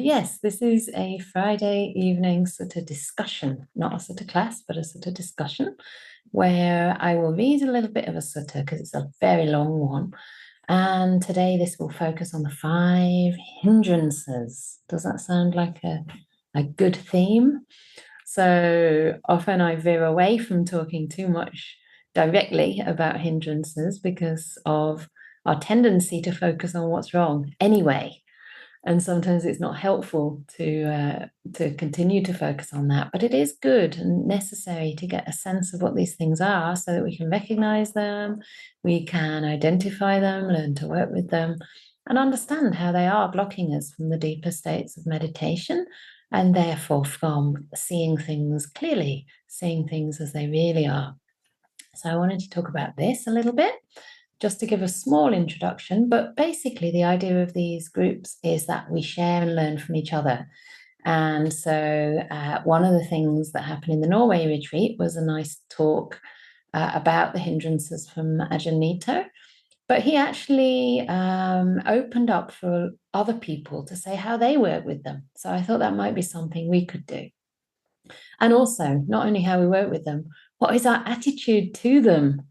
yes, this is a Friday evening Sutta discussion, not a Sutta class, but a Sutta discussion, where I will read a little bit of a Sutta because it's a very long one. And today this will focus on the 5 hindrances. Does that sound like a good theme? So often I veer away from talking too much directly about hindrances because of our tendency to focus on what's wrong anyway. And sometimes it's not helpful to continue to focus on that, but it is good and necessary to get a sense of what these things are so that we can recognize them, we can identify them, learn to work with them, and understand how they are blocking us from the deeper states of meditation, and therefore from seeing things clearly, seeing things as they really are. So I wanted to talk about this a little bit, just to give a small introduction, but basically the idea of these groups is that we share and learn from each other. And so one of the things that happened in the Norway retreat was a nice talk about the hindrances from Ajahn, but he actually opened up for other people to say how they work with them. So I thought that might be something we could do. And also, not only how we work with them, what is our attitude to them?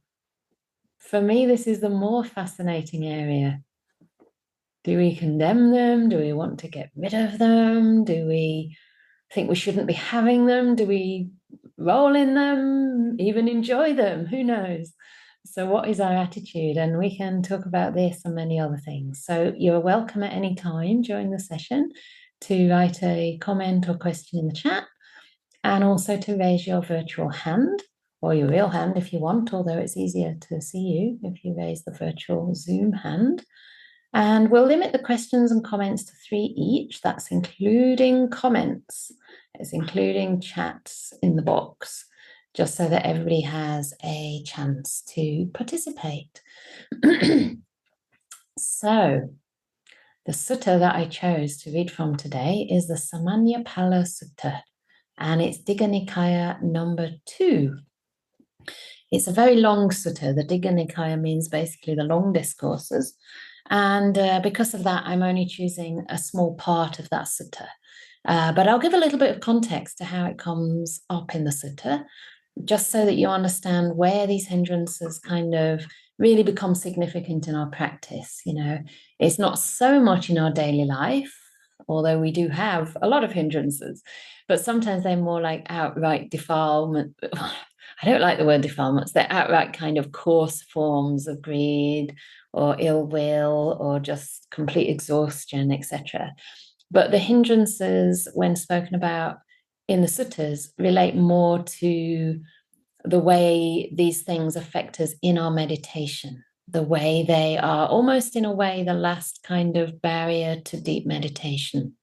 For me, this is the more fascinating area. Do we condemn them? Do we want to get rid of them? Do we think we shouldn't be having them? Do we roll in them, even enjoy them? Who knows? So what is our attitude? And we can talk about this and many other things. So you're welcome at any time during the session to write a comment or question in the chat, and also to raise your virtual hand or your real hand if you want, although it's easier to see you if you raise the virtual Zoom hand. And we'll limit the questions and comments to 3 each. That's including comments. It's including chats in the box, just so that everybody has a chance to participate. So the sutta that I chose to read from today is the Samanyapala Sutta, and it's Digha Nikaya number 2. It's a very long sutta. The Digha Nikaya means basically the long discourses. And because of that, I'm only choosing a small part of that sutta. But I'll give a little bit of context to how it comes up in the sutta, just so that you understand where these hindrances kind of really become significant in our practice. You know, it's not so much in our daily life, although we do have a lot of hindrances, but sometimes they're more like outright defilement. I don't like the word defilements. They're outright kind of coarse forms of greed or ill will or just complete exhaustion, etc. But the hindrances, when spoken about in the suttas, relate more to the way these things affect us in our meditation, the way they are almost in a way the last kind of barrier to deep meditation.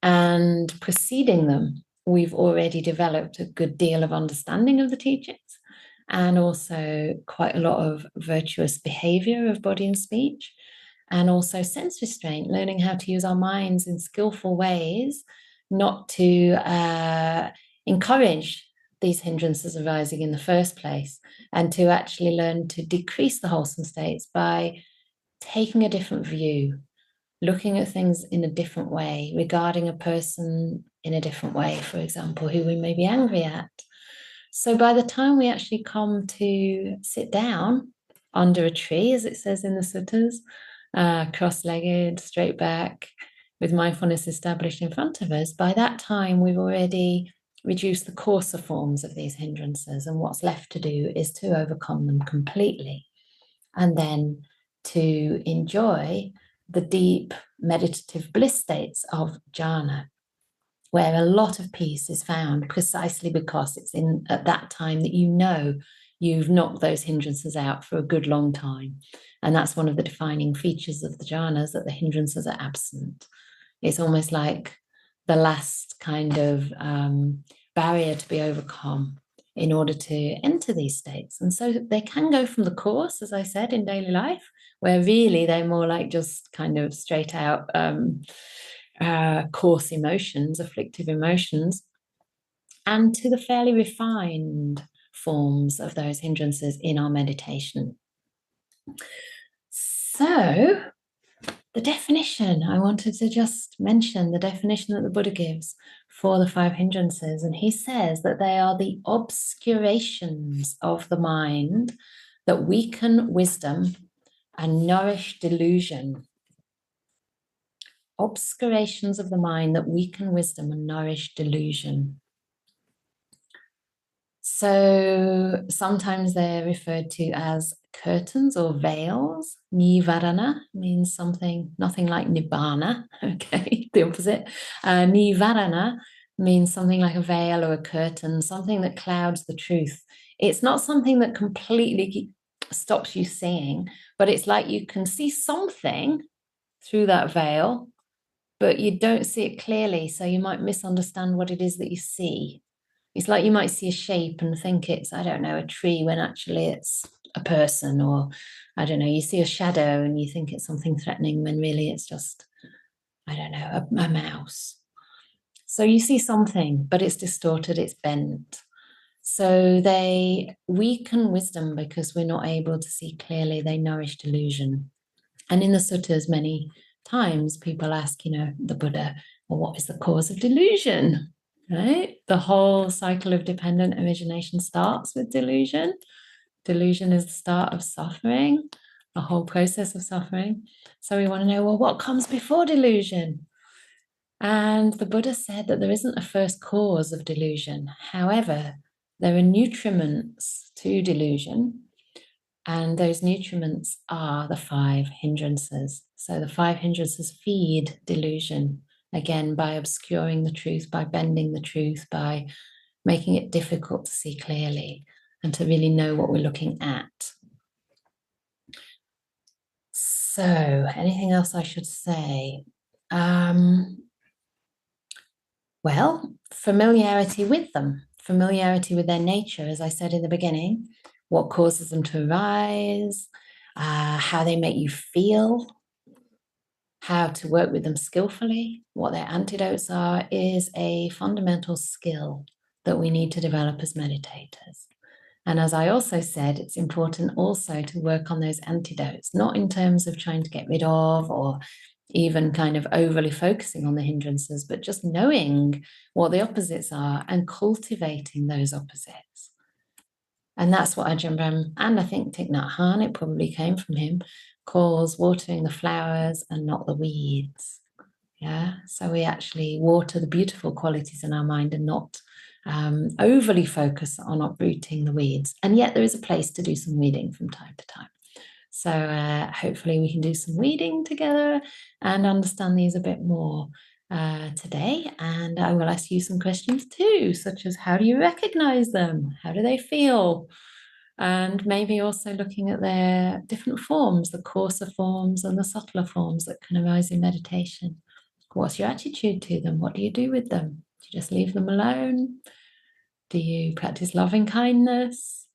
And preceding them, we've already developed a good deal of understanding of the teachings and also quite a lot of virtuous behavior of body and speech, and also sense restraint, learning how to use our minds in skillful ways, not to encourage these hindrances arising in the first place, and to actually learn to decrease the wholesome states by taking a different view, looking at things in a different way, regarding a person in a different way, for example, who we may be angry at. So by the time we actually come to sit down under a tree, as it says in the suttas, cross-legged, straight back, with mindfulness established in front of us, by that time we've already reduced the coarser forms of these hindrances, and what's left to do is to overcome them completely, and then to enjoy the deep meditative bliss states of jhana, where a lot of peace is found precisely because it's in at that time that you know you've knocked those hindrances out for a good long time. And that's one of the defining features of the jhanas, that the hindrances are absent. It's almost like the last kind of barrier to be overcome in order to enter these states. And so they can go from the coarse, as I said, in daily life, where really they're more like just kind of straight out coarse emotions, afflictive emotions, and to the fairly refined forms of those hindrances in our meditation. So the definition. I wanted to just mention the definition that the Buddha gives for the 5 hindrances. And he says that they are the obscurations of the mind that weaken wisdom and nourish delusion. Obscurations of the mind that weaken wisdom and nourish delusion. So sometimes they're referred to as curtains or veils. Nivarana means nothing like nibbana, okay, the opposite. Nivarana means something like a veil or a curtain, something that clouds the truth. It's not something that completely stops you seeing, but it's like you can see something through that veil, but you don't see it clearly, so you might misunderstand what it is that you see. It's like you might see a shape and think it's, I don't know, a tree when actually it's a person, or I don't know, you see a shadow and you think it's something threatening when really it's just, I don't know, a mouse. So you see something, but it's distorted, it's bent. So they weaken wisdom because we're not able to see clearly. They nourish delusion. And in the suttas, many times people ask, the Buddha, well, what is the cause of delusion? Right? The whole cycle of dependent origination starts with delusion. Delusion is the start of suffering, the whole process of suffering. So we want to know, well, what comes before delusion? And the Buddha said that there isn't a first cause of delusion. However, there are nutriments to delusion, and those nutriments are the 5 hindrances. So the 5 hindrances feed delusion, again, by obscuring the truth, by bending the truth, by making it difficult to see clearly and to really know what we're looking at. So, anything else I should say? Well, familiarity with them, familiarity with their nature, as I said in the beginning, what causes them to arise, how they make you feel, how to work with them skillfully, what their antidotes are, is a fundamental skill that we need to develop as meditators. And as I also said, it's important also to work on those antidotes, not in terms of trying to get rid of or even kind of overly focusing on the hindrances, but just knowing what the opposites are and cultivating those opposites. And that's what Ajahn Brahm, and I think Thich Nhat Hanh, it probably came from him, calls watering the flowers and not the weeds. Yeah, so we actually water the beautiful qualities in our mind and not overly focus on uprooting the weeds. And yet there is a place to do some weeding from time to time. So hopefully we can do some weeding together and understand these a bit more today. And I will ask you some questions too, such as how do you recognize them? How do they feel? And maybe also looking at their different forms, the coarser forms and the subtler forms that can arise in meditation. What's your attitude to them? What do you do with them? Do you just leave them alone? Do you practice loving kindness?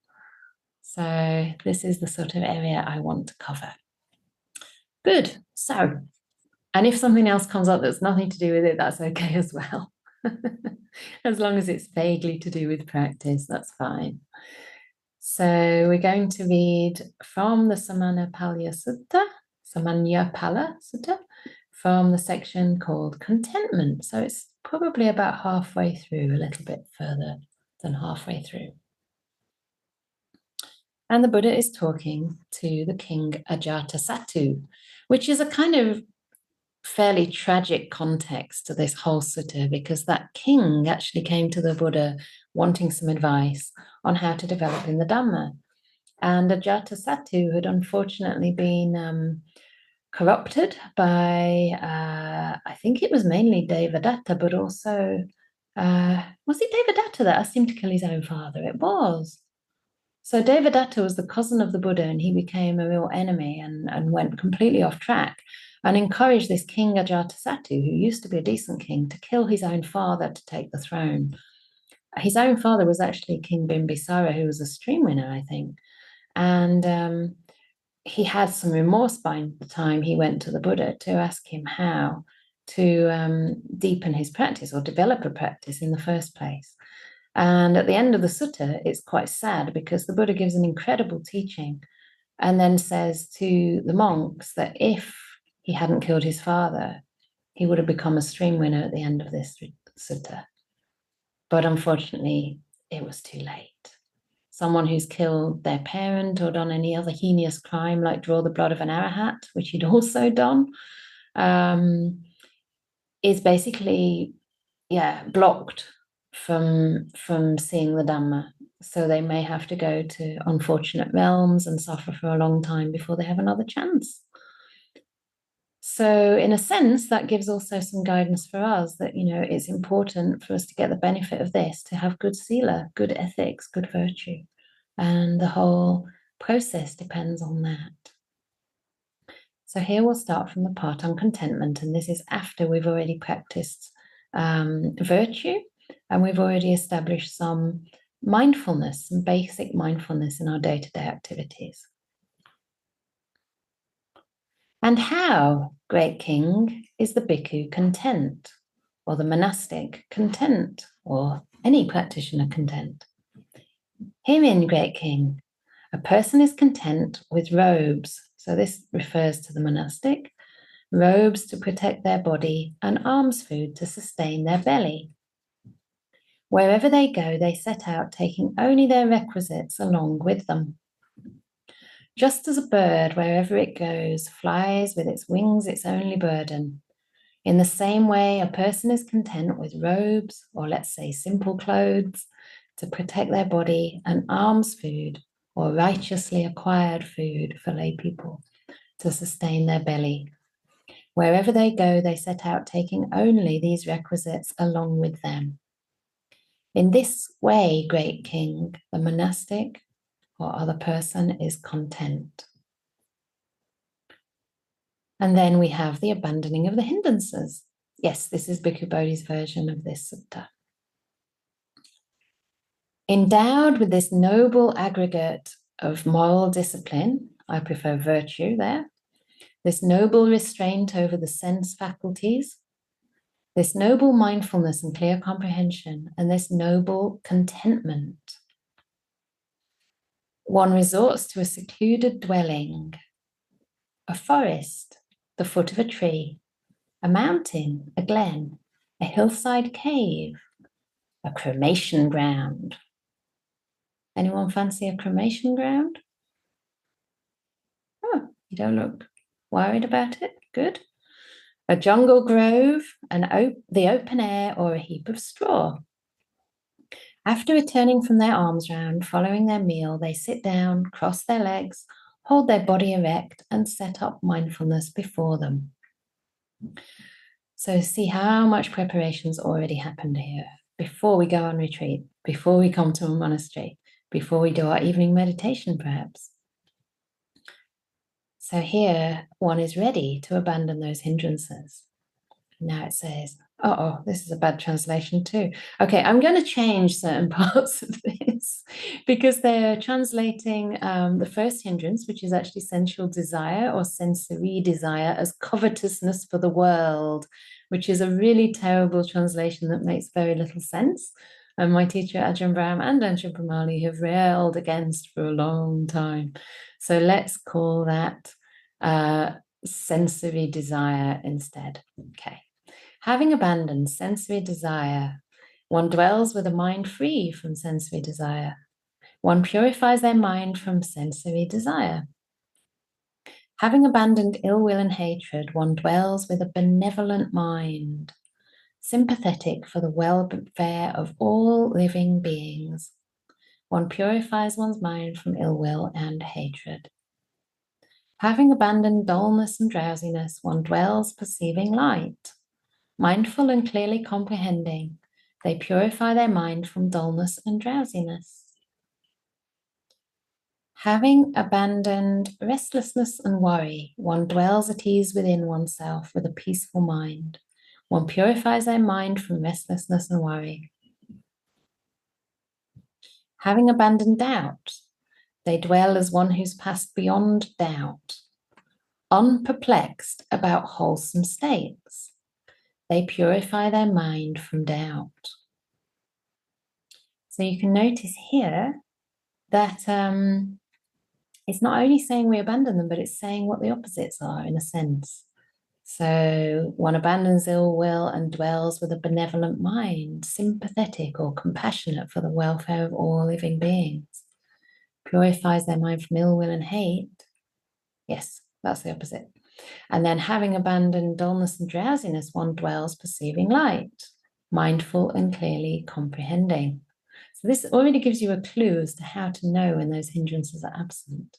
So this is the sort of area I want to cover. Good. So, and if something else comes up that's nothing to do with it, that's okay as well. As long as it's vaguely to do with practice, that's fine. So we're going to read from the Samannapala Sutta, from the section called Contentment. So it's probably about halfway through, a little bit further than halfway through. And the Buddha is talking to the king Ajatasattu, which is a kind of fairly tragic context to this whole sutta, because that king actually came to the Buddha wanting some advice on how to develop in the Dhamma. And Ajatasattu had unfortunately been corrupted by, I think it was mainly Devadatta, but also, was it Devadatta that asked him to kill his own father? It was. So Devadatta was the cousin of the Buddha, and he became a real enemy and went completely off track and encouraged this king Ajatasattu, who used to be a decent king, to kill his own father to take the throne. His own father was actually King Bimbisara, who was a stream winner, I think. And he had some remorse by the time he went to the Buddha to ask him how to deepen his practice or develop a practice in the first place. And at the end of the sutta, it's quite sad because the Buddha gives an incredible teaching and then says to the monks that if he hadn't killed his father, he would have become a stream winner at the end of this sutta. But unfortunately, it was too late. Someone who's killed their parent or done any other heinous crime, like draw the blood of an arahat, which he'd also done, is basically, blocked from seeing the Dhamma. So they may have to go to unfortunate realms and suffer for a long time before they have another chance. So in a sense, that gives also some guidance for us that, it's important for us to get the benefit of this, to have good sila, good ethics, good virtue. And the whole process depends on that. So here we'll start from the part on contentment, and this is after we've already practiced virtue, and we've already established some mindfulness, some basic mindfulness in our day-to-day activities. And how, great king, is the bhikkhu content, or the monastic content, or any practitioner content? Herein, great king, a person is content with robes. So this refers to the monastic, robes to protect their body and alms food to sustain their belly. Wherever they go, they set out taking only their requisites along with them. Just as a bird, wherever it goes, flies with its wings its only burden, in the same way, a person is content with robes, or let's say simple clothes, to protect their body and alms food, or righteously acquired food for lay people, to sustain their belly. Wherever they go, they set out taking only these requisites along with them. In this way, great king, the monastic or other person is content. And then we have the abandoning of the hindrances. Yes, this is Bhikkhu Bodhi's version of this sutta. Endowed with this noble aggregate of moral discipline, I prefer virtue there, this noble restraint over the sense faculties, this noble mindfulness and clear comprehension, and this noble contentment, one resorts to a secluded dwelling, a forest, the foot of a tree, a mountain, a glen, a hillside cave, a cremation ground. Anyone fancy a cremation ground? Oh, you don't look worried about it. Good. A jungle grove, the open air, or a heap of straw. After returning from their alms round, following their meal, they sit down, cross their legs, hold their body erect, and set up mindfulness before them. So see how much preparation's already happened here before we go on retreat, before we come to a monastery, before we do our evening meditation, perhaps. So here one is ready to abandon those hindrances. Now it says, this is a bad translation too. Okay, I'm going to change certain parts of this because they're translating the first hindrance, which is actually sensual desire or sensory desire, as covetousness for the world, which is a really terrible translation that makes very little sense. And my teacher Ajahn Brahm and Ajahn Brahmali have railed against for a long time. So let's call that sensory desire instead. Okay. Having abandoned sensory desire, one dwells with a mind free from sensory desire. One purifies their mind from sensory desire. Having abandoned ill will and hatred, one dwells with a benevolent mind, sympathetic for the welfare of all living beings. One purifies one's mind from ill will and hatred. Having abandoned dullness and drowsiness, one dwells perceiving light. Mindful and clearly comprehending, they purify their mind from dullness and drowsiness. Having abandoned restlessness and worry, one dwells at ease within oneself with a peaceful mind. One purifies their mind from restlessness and worry. Having abandoned doubt, they dwell as one who's passed beyond doubt, unperplexed about wholesome states. They purify their mind from doubt. So you can notice here that it's not only saying we abandon them, but it's saying what the opposites are in a sense. So one abandons ill will and dwells with a benevolent mind, sympathetic or compassionate for the welfare of all living beings. Purifies their mind from ill will and hate. Yes, that's the opposite. And then having abandoned dullness and drowsiness, one dwells perceiving light, mindful and clearly comprehending. So this already gives you a clue as to how to know when those hindrances are absent.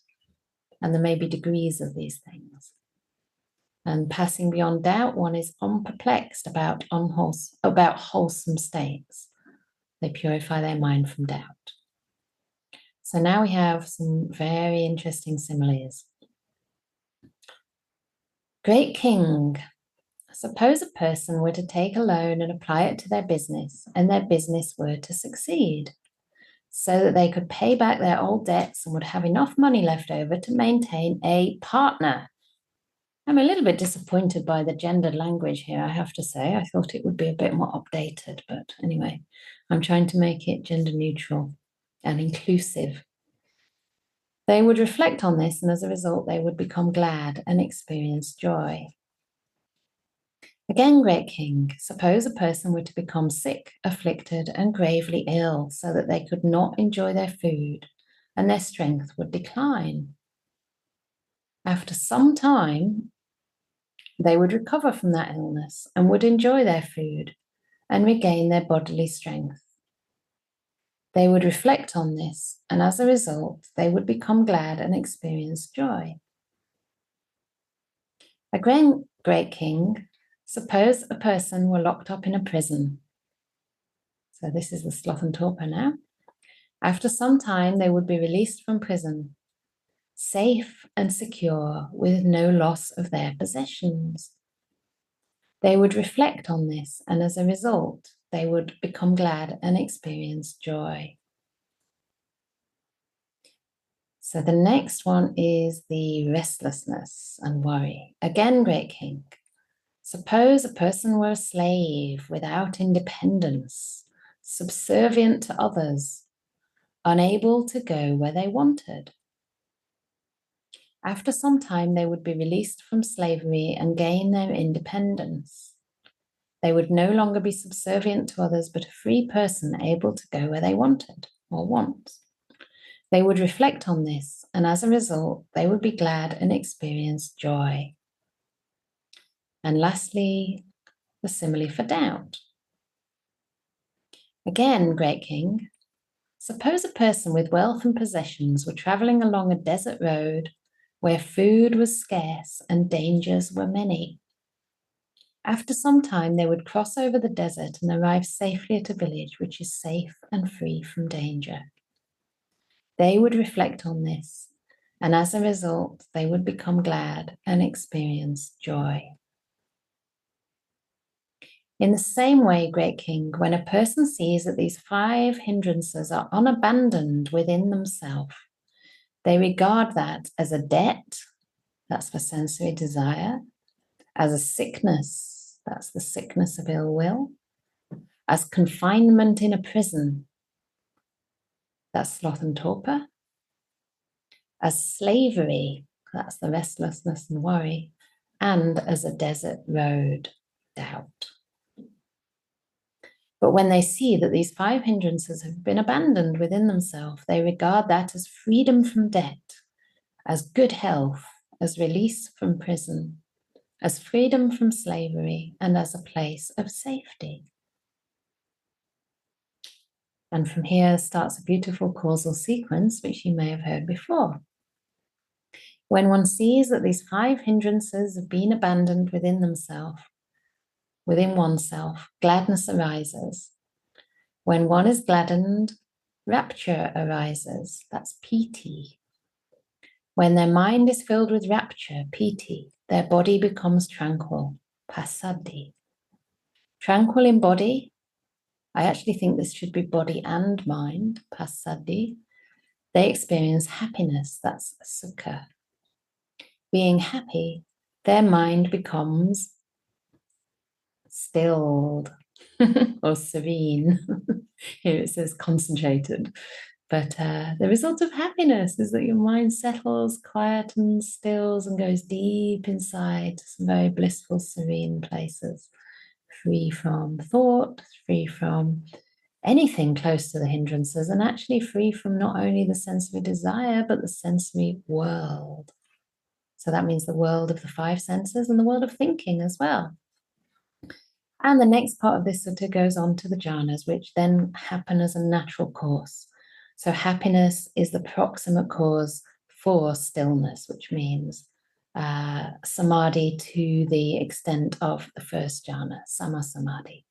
And there may be degrees of these things. And passing beyond doubt, one is unperplexed about wholesome states. They purify their mind from doubt. So now we have some very interesting similes. Great King, suppose a person were to take a loan and apply it to their business, and their business were to succeed, so that they could pay back their old debts and would have enough money left over to maintain a partner. I'm a little bit disappointed by the gendered language here, I have to say. I thought it would be a bit more updated, but anyway, I'm trying to make it gender neutral and inclusive. They would reflect on this, and as a result, they would become glad and experience joy. Again, Great King, suppose a person were to become sick, afflicted, and gravely ill, so that they could not enjoy their food, and their strength would decline. After some time, they would recover from that illness and would enjoy their food and regain their bodily strength. They would reflect on this, and as a result, they would become glad and experience joy. Again, Great King, suppose a person were locked up in a prison. So this is the sloth and torpor now. After some time, they would be released from prison, safe and secure, with no loss of their possessions. They would reflect on this, and as a result, they would become glad and experience joy. So the next one is the restlessness and worry. Again, Great King, suppose a person were a slave without independence, subservient to others, unable to go where they wanted. After some time, they would be released from slavery and gain their independence. They would no longer be subservient to others, but a free person able to go where they wanted or want. They would reflect on this, and as a result, they would be glad and experience joy. And lastly, the simile for doubt. Again, Great King, suppose a person with wealth and possessions were traveling along a desert road where food was scarce and dangers were many. After some time, they would cross over the desert and arrive safely at a village which is safe and free from danger. They would reflect on this, and as a result, they would become glad and experience joy. In the same way, Great King, when a person sees that these 5 hindrances are unabandoned within themselves, they regard that as a debt, that's for sensory desire, as a sickness, that's the sickness of ill will, as confinement in a prison, that's sloth and torpor, as slavery, that's the restlessness and worry, and as a desert road, doubt. But when they see that these 5 hindrances have been abandoned within themselves, they regard that as freedom from debt, as good health, as release from prison, as freedom from slavery, and as a place of safety. And from here starts a beautiful causal sequence, which you may have heard before. When one sees that these 5 hindrances have been abandoned within oneself, gladness arises. When one is gladdened, rapture arises. That's piti. When their mind is filled with rapture, piti, their body becomes tranquil, passaddhi. Tranquil in body, I actually think this should be body and mind, passaddhi. They experience happiness, that's sukha. Being happy, their mind becomes stilled or serene. Here it says concentrated, But the result of happiness is that your mind settles, quietens, stills, and goes deep inside to some very blissful, serene places, free from thought, free from anything close to the hindrances, and actually free from not only the sensory desire, but the sensory world. So that means the world of the five senses and the world of thinking as well. And the next part of this sutta goes on to the jhanas, which then happen as a natural course. So happiness is the proximate cause for stillness, which means samadhi to the extent of the first jhana, sama samadhi.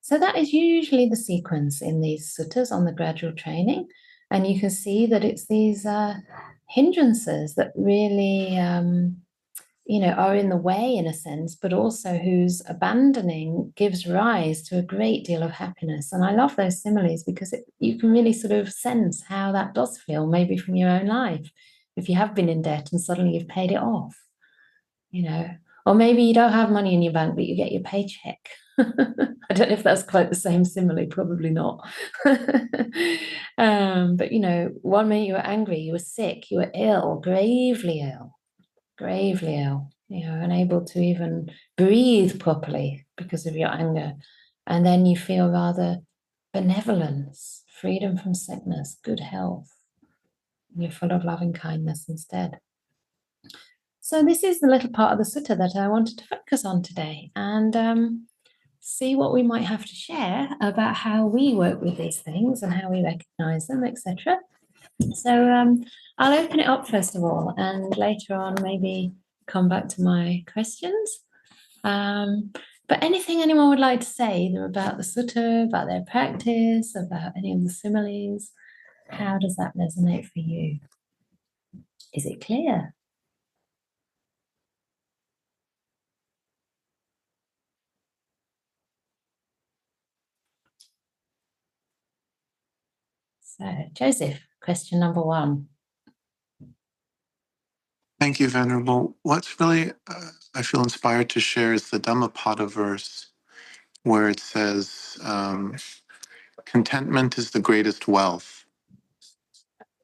So that is usually the sequence in these suttas on the gradual training. And you can see that it's these hindrances that really are in the way in a sense, but also whose abandoning gives rise to a great deal of happiness. And I love those similes because you can really sort of sense how that does feel, maybe from your own life. If you have been in debt and suddenly you've paid it off, or maybe you don't have money in your bank, but you get your paycheck. I don't know if that's quite the same simile, probably not. But, one minute you were angry, you were sick, you were ill, gravely ill, unable to even breathe properly because of your anger. And then you feel rather benevolence, freedom from sickness, good health. You're full of loving kindness instead. So this is the little part of the sutta that I wanted to focus on today and see what we might have to share about how we work with these things and how we recognize them, etc. So I'll open it up first of all, and later on maybe come back to my questions. But anything anyone would like to say either about the sutta, about their practice, about any of the similes, how does that resonate for you? Is it clear? So, Joseph, question number 1. Thank you, Venerable. What's really, I feel inspired to share is the Dhammapada verse where it says, contentment is the greatest wealth.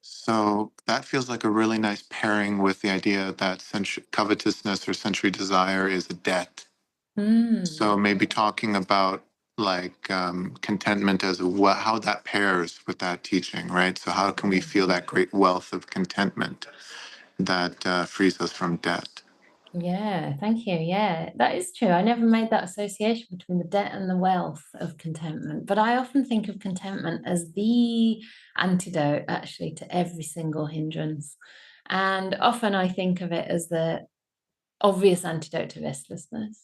So that feels like a really nice pairing with the idea that covetousness or sensory desire is a debt. So maybe talking about contentment as how that pairs with that teaching, right? So how can we feel that great wealth of contentment that frees us from debt? Yeah, thank you. Yeah, that is true. I never made that association between the debt and the wealth of contentment, but I often think of contentment as the antidote actually to every single hindrance. And often I think of it as the obvious antidote to restlessness.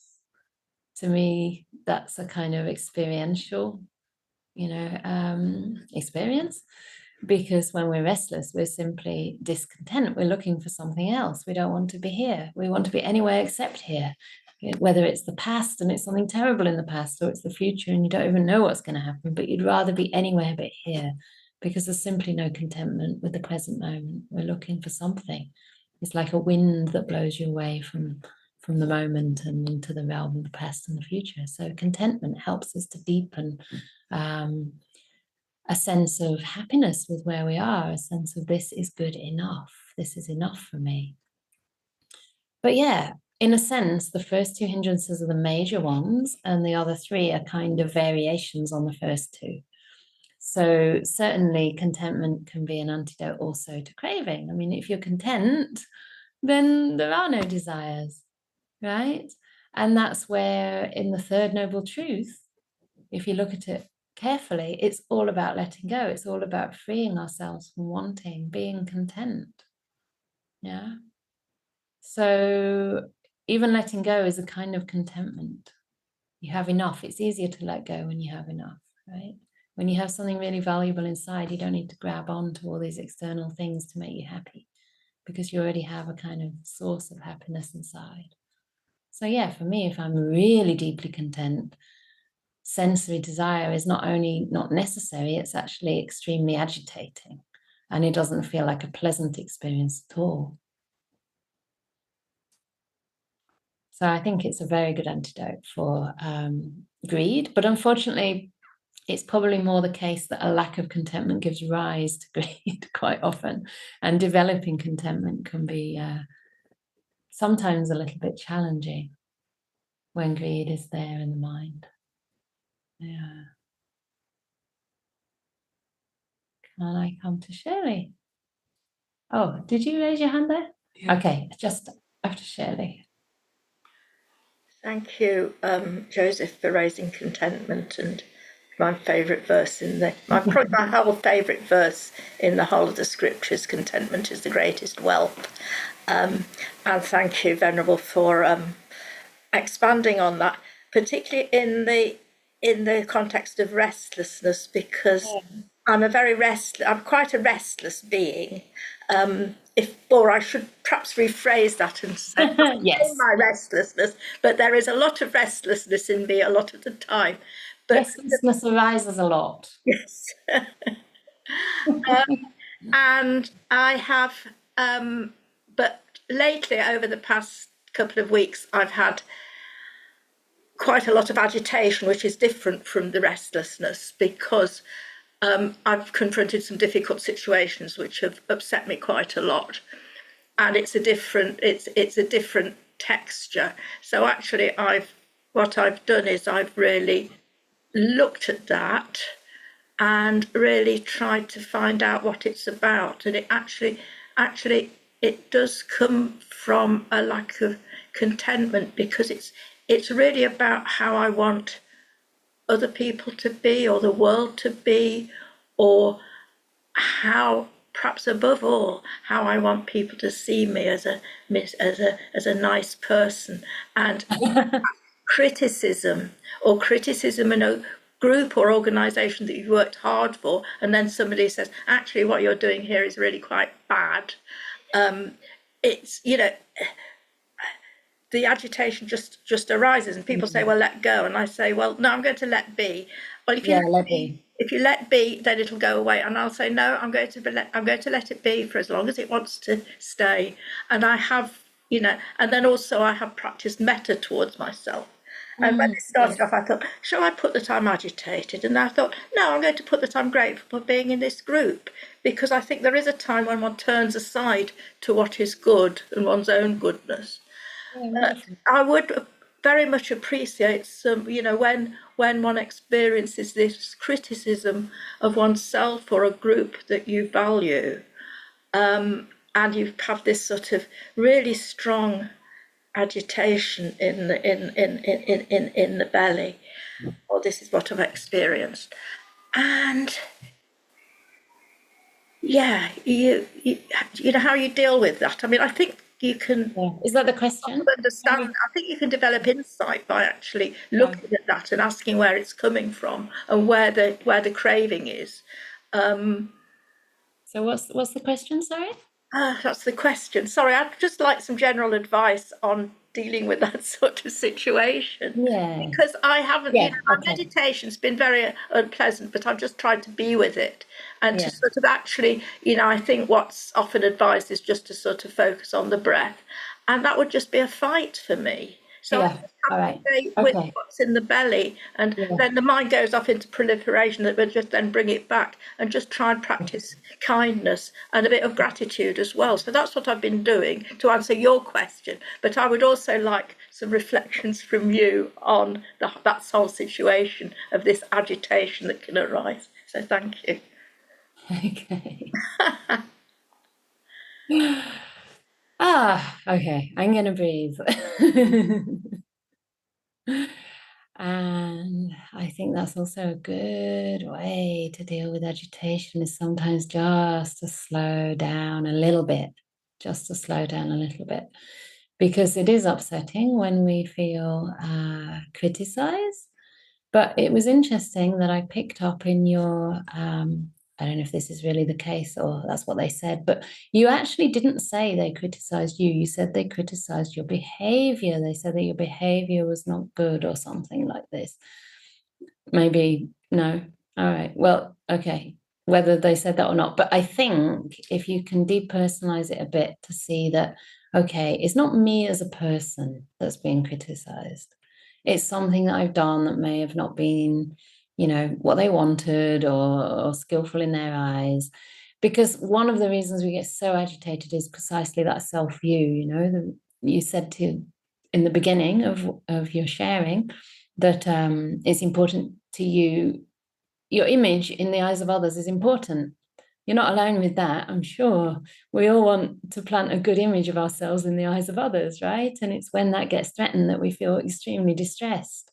To me, that's a kind of experiential, experience. Because when we're restless, we're simply discontent. We're looking for something else. We don't want to be here. We want to be anywhere except here. Whether it's the past and it's something terrible in the past, or it's the future and you don't even know what's going to happen, but you'd rather be anywhere but here because there's simply no contentment with the present moment. We're looking for something. It's like a wind that blows you away from the moment and into the realm of the past and the future. So contentment helps us to deepen a sense of happiness with where we are, a sense of this is good enough. This is enough for me. But yeah, in a sense, the first 2 hindrances are the major ones, and the other 3 are kind of variations on the first 2. So certainly contentment can be an antidote also to craving. I mean, if you're content, then there are no desires, right? And that's where in the third noble truth, if you look at it carefully, it's all about letting go. It's all about freeing ourselves from wanting, being content. Yeah. So even letting go is a kind of contentment. You have enough. It's easier to let go when you have enough, right? When you have something really valuable inside, you don't need to grab on to all these external things to make you happy because you already have a kind of source of happiness inside. So yeah, for me, if I'm really deeply content, sensory desire is not only not necessary, it's actually extremely agitating, and it doesn't feel like a pleasant experience at all. So I think it's a very good antidote for greed, but unfortunately, it's probably more the case that a lack of contentment gives rise to greed quite often, and developing contentment can be sometimes a little bit challenging when greed is there in the mind. Yeah. Can I come to Shirley? Oh, did you raise your hand there? Yeah. Okay, just after Shirley. Thank you, Joseph, for raising contentment, and my favourite verse probably my whole favourite verse in the whole of the scriptures. Contentment is the greatest wealth. And thank you, Venerable, for expanding on that, particularly in the context of restlessness, because I'm quite a restless being. Or I should perhaps rephrase that and say, yes, my restlessness, but there is a lot of restlessness in me a lot of the time. But restlessness arises a lot. Yes. And I have, but lately, over the past couple of weeks, I've had quite a lot of agitation, which is different from the restlessness, because I've confronted some difficult situations which have upset me quite a lot, and it's a different texture. So actually, what I've done is I've really looked at that and really tried to find out what it's about, and it actually it does come from a lack of contentment, because it's really about how I want other people to be, or the world to be, or how, perhaps above all, how I want people to see me as a nice person. And criticism in a group or organisation that you've worked hard for, and then somebody says, actually, what you're doing here is really quite bad. It's, the agitation just arises, and people say, well, let go. And I say, well, no, I'm going to let be. Well, if you let be, then it'll go away. And I'll say, no, I'm going to let it be for as long as it wants to stay. And I have, and then also I have practiced metta towards myself. And when it started off, I thought, shall I put that I'm agitated? And I thought, no, I'm going to put that I'm grateful for being in this group, because I think there is a time when one turns aside to what is good and one's own goodness. I would very much appreciate some, when one experiences this criticism of oneself or a group that you value, and you have this sort of really strong agitation in the belly, or this is what I've experienced. And yeah, you know how you deal with that. I mean, I think you can. Is that the question? Understand. I think you can develop insight by actually looking at that and asking where it's coming from and where the craving is. So what's the question? Sorry. That's the question. Sorry, I'd just like some general advice on dealing with that sort of situation. Yeah. Because I haven't, my meditation's been very unpleasant, but I've just tried to be with it and to sort of actually, I think what's often advised is just to sort of focus on the breath, and that would just be a fight for me. So I just have to stay with what's in the belly, and then the mind goes off into proliferation, that will just then bring it back, and just try and practice kindness and a bit of gratitude as well. So that's what I've been doing to answer your question. But I would also like some reflections from you on that whole situation of this agitation that can arise. So thank you. Okay. Okay, I'm going to breathe. And I think that's also a good way to deal with agitation, is sometimes just to slow down a little bit, because it is upsetting when we feel criticized. But it was interesting that I picked up in your, I don't know if this is really the case or that's what they said, but you actually didn't say they criticized you. You said they criticized your behavior. They said that your behavior was not good or something like this. Maybe, no. All right. Well, okay. Whether they said that or not. But I think if you can depersonalize it a bit to see that, okay, it's not me as a person that's being criticized. It's something that I've done that may have not been, you know, what they wanted or skillful in their eyes. Because one of the reasons we get so agitated is precisely that self-view, you know, you said in the beginning of your sharing that it's important to you, your image in the eyes of others is important. You're not alone with that, I'm sure. We all want to plant a good image of ourselves in the eyes of others, right? And it's when that gets threatened that we feel extremely distressed.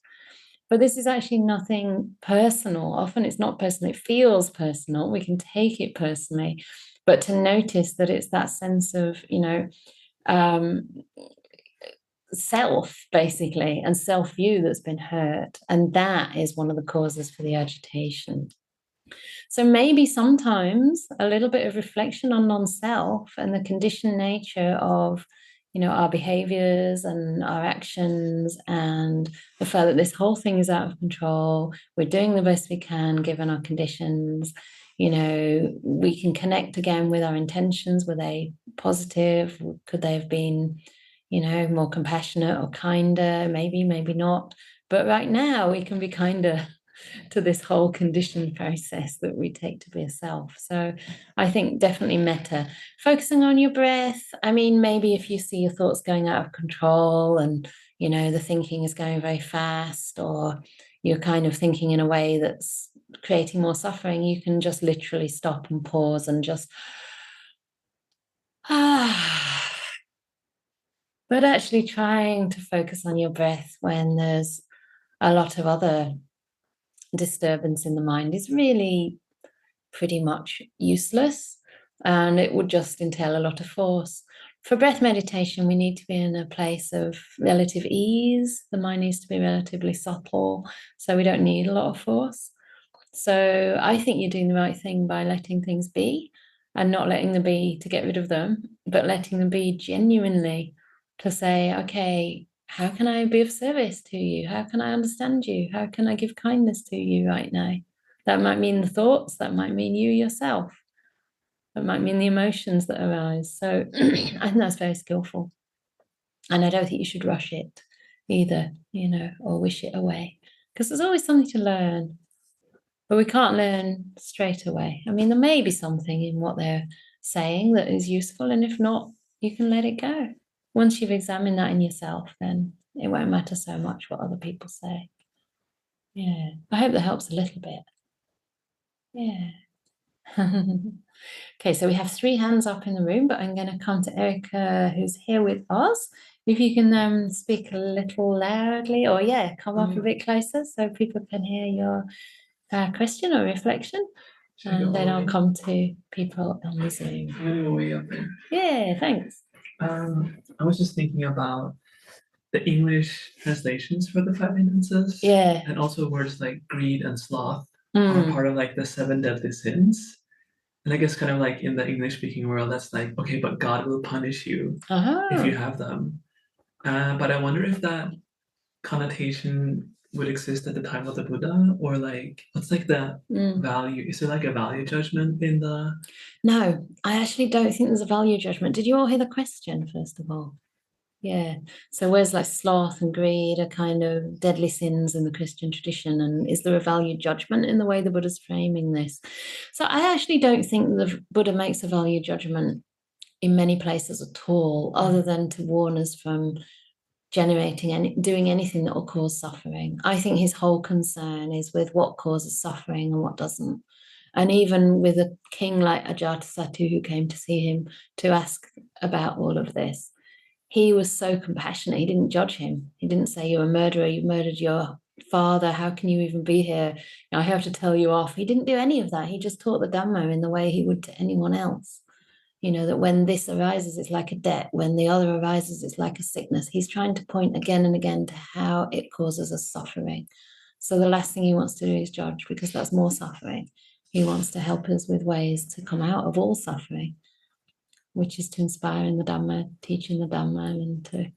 But this is actually nothing personal. Often it's not personal, it feels personal. We can take it personally. But to notice that it's that sense of, you know, self, basically, and self-view that's been hurt. And that is one of the causes for the agitation. So maybe sometimes a little bit of reflection on non-self and the conditioned nature of, you know, our behaviors and our actions, and the fact that this whole thing is out of control. We're doing the best we can given our conditions. You know, we can connect again with our intentions. Were they positive? Could they have been, you know, more compassionate or kinder? Maybe, maybe not. But right now we can be kinder to this whole conditioned process that we take to be a self. So I think definitely metta, focusing on your breath. I mean, maybe if you see your thoughts going out of control and, you know, the thinking is going very fast, or you're kind of thinking in a way that's creating more suffering, you can just literally stop and pause and just but actually trying to focus on your breath when there's a lot of other disturbance in the mind is really pretty much useless, and it would just entail a lot of force. For breath meditation, we need to be in a place of relative ease. The mind needs to be relatively subtle, so we don't need a lot of force. So I think you're doing the right thing by letting things be, and not letting them be to get rid of them, but letting them be genuinely, to say, okay, how can I be of service to you? How can I understand you? How can I give kindness to you right now? That might mean the thoughts, that might mean you yourself, that might mean the emotions that arise. So I think that's very skillful. And I don't think you should rush it either, you know, or wish it away, because there's always something to learn. But we can't learn straight away. I mean, there may be something in what they're saying that is useful, and if not, you can let it go. Once you've examined that in yourself, then it won't matter so much what other people say. Yeah, I hope that helps a little bit. Yeah. Okay, so we have 3 hands up in the room, but I'm going to come to Erica, who's here with us. If you can speak a little loudly, or come up a bit closer so people can hear your question or reflection. And then I'll come to people on the Zoom. I'm way up there. Yeah, thanks. I was just thinking about the English translations for the 5 hindrances. Yeah. And also words like greed and sloth are part of like the 7 deadly sins. And I guess kind of like in the English speaking world, that's like, okay, but God will punish you if you have them. But I wonder if that connotation would exist at the time of the Buddha, or like, what's like the value? Is there like a value judgment in the... No, I actually don't think there's a value judgment. Did you all hear the question, first of all? Yeah. So words like sloth and greed are kind of deadly sins in the Christian tradition. And is there a value judgment in the way the Buddha's framing this? So I actually don't think the Buddha makes a value judgment in many places at all, other than to warn us from doing anything that will cause suffering. I think his whole concern is with what causes suffering and what doesn't. And even with a king like Ajatasattu, who came to see him to ask about all of this, he was so compassionate. He didn't judge him. He didn't say, you're a murderer, you murdered your father, how can you even be here? I have to tell you off. He didn't do any of that. He just taught the Dhamma in the way he would to anyone else. You know, that when this arises, it's like a debt. When the other arises, it's like a sickness. He's trying to point again and again to how it causes us suffering. So the last thing he wants to do is judge, because that's more suffering. He wants to help us with ways to come out of all suffering, which is to inspire in the Dhamma, teach in the Dhamma, and to,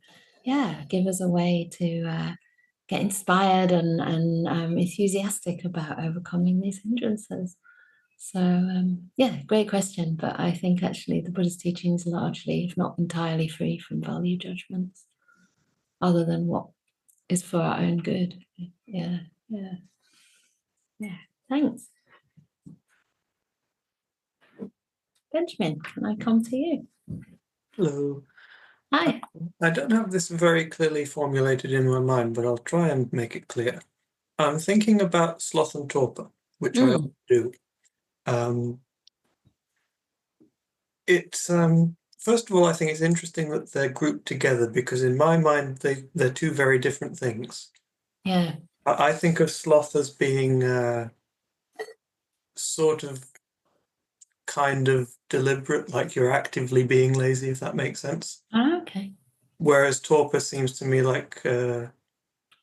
give us a way to get inspired and enthusiastic about overcoming these hindrances. So, great question. But I think actually the Buddha's teaching is largely, if not entirely, free from value judgments, other than what is for our own good. Yeah. Yeah, thanks. Benjamin, can I come to you? Hello. Hi. I don't have this very clearly formulated in my mind, but I'll try and make it clear. I'm thinking about sloth and torpor, which I often do. First of all, I think it's interesting that they're grouped together because in my mind, they're two very different things. Yeah. I think of sloth as being sort of kind of deliberate, like you're actively being lazy, if that makes sense. Oh, okay. Whereas torpor seems to me like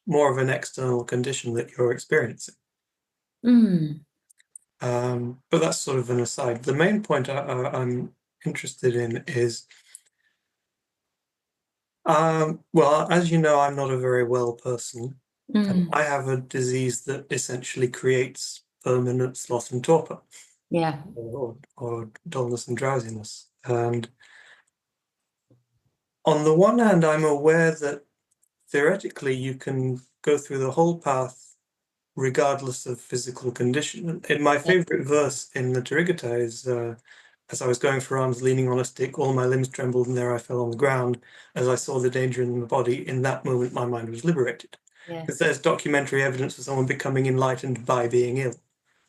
more of an external condition that you're experiencing. But that's sort of an aside. The main point I'm interested in is, well, as you know, I'm not a very well person. And I have a disease that essentially creates permanent sloth and torpor. Yeah. Or dullness and drowsiness. And on the one hand, I'm aware that theoretically you can go through the whole path regardless of physical condition. And my favorite verse in the Triggata is, as I was going for alms, leaning on a stick, all my limbs trembled, and there I fell on the ground. As I saw the danger in the body, in that moment my mind was liberated. Because there's documentary evidence of someone becoming enlightened by being ill.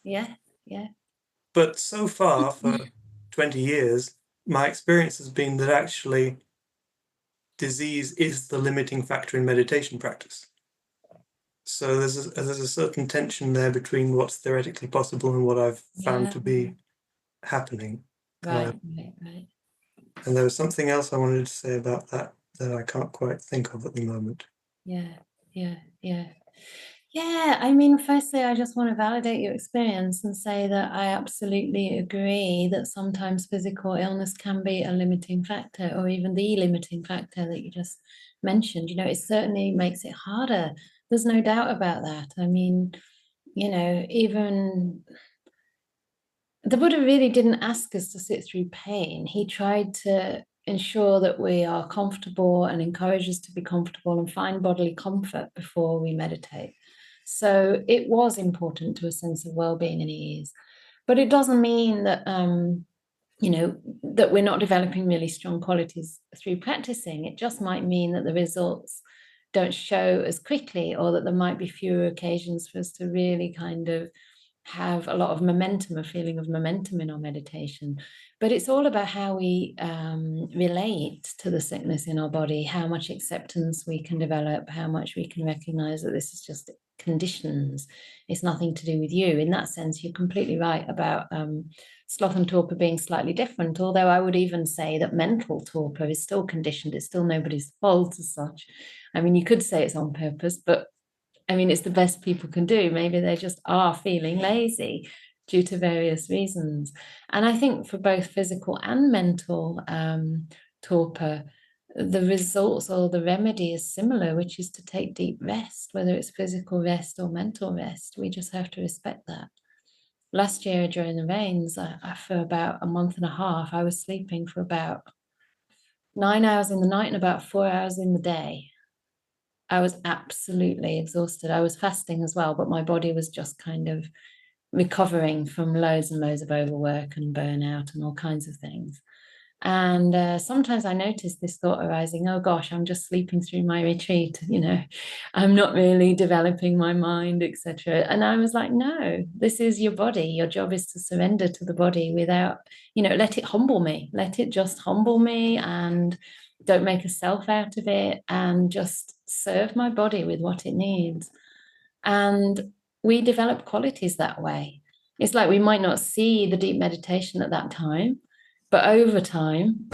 Yeah, yeah. But so far, for 20 years, my experience has been that actually disease is the limiting factor in meditation practice. So there's a certain tension there between what's theoretically possible and what I've found to be happening. Right. And there was something else I wanted to say about that I can't quite think of at the moment. Yeah, I mean, firstly, I just want to validate your experience and say that I absolutely agree that sometimes physical illness can be a limiting factor, or even the limiting factor that you just mentioned. You know, it certainly makes it harder. There's no doubt about that. I mean, you know, even the Buddha really didn't ask us to sit through pain. He tried to ensure that we are comfortable and encourage us to be comfortable and find bodily comfort before we meditate. So it was important to a sense of well-being and ease. But it doesn't mean that, you know, that we're not developing really strong qualities through practicing. It just might mean that the results don't show as quickly, or that there might be fewer occasions for us to really kind of have a lot of momentum, a feeling of momentum in our meditation. But it's all about how we relate to the sickness in our body, how much acceptance we can develop, how much we can recognize that this is just conditions. It's nothing to do with you. In that sense, you're completely right about sloth and torpor being slightly different, although I would even say that mental torpor is still conditioned. It's still nobody's fault as such. I mean, you could say it's on purpose, but I mean, it's the best people can do. Maybe they just are feeling lazy due to various reasons. And I think for both physical and mental torpor, the results or the remedy is similar, which is to take deep rest, whether it's physical rest or mental rest. We just have to respect that. Last year during the rains, for about a month and a half, I was sleeping for about 9 hours in the night and about 4 hours in the day. I was absolutely exhausted. I was fasting as well, but my body was just kind of recovering from loads and loads of overwork and burnout and all kinds of things. And sometimes I noticed this thought arising, oh gosh, I'm just sleeping through my retreat, you know, I'm not really developing my mind, etc. And I was like, no, this is your body. Your job is to surrender to the body without, you know, let it humble me. Let it just humble me, and don't make a self out of it, and just serve my body with what it needs. And we develop qualities that way. It's like we might not see the deep meditation at that time, but over time,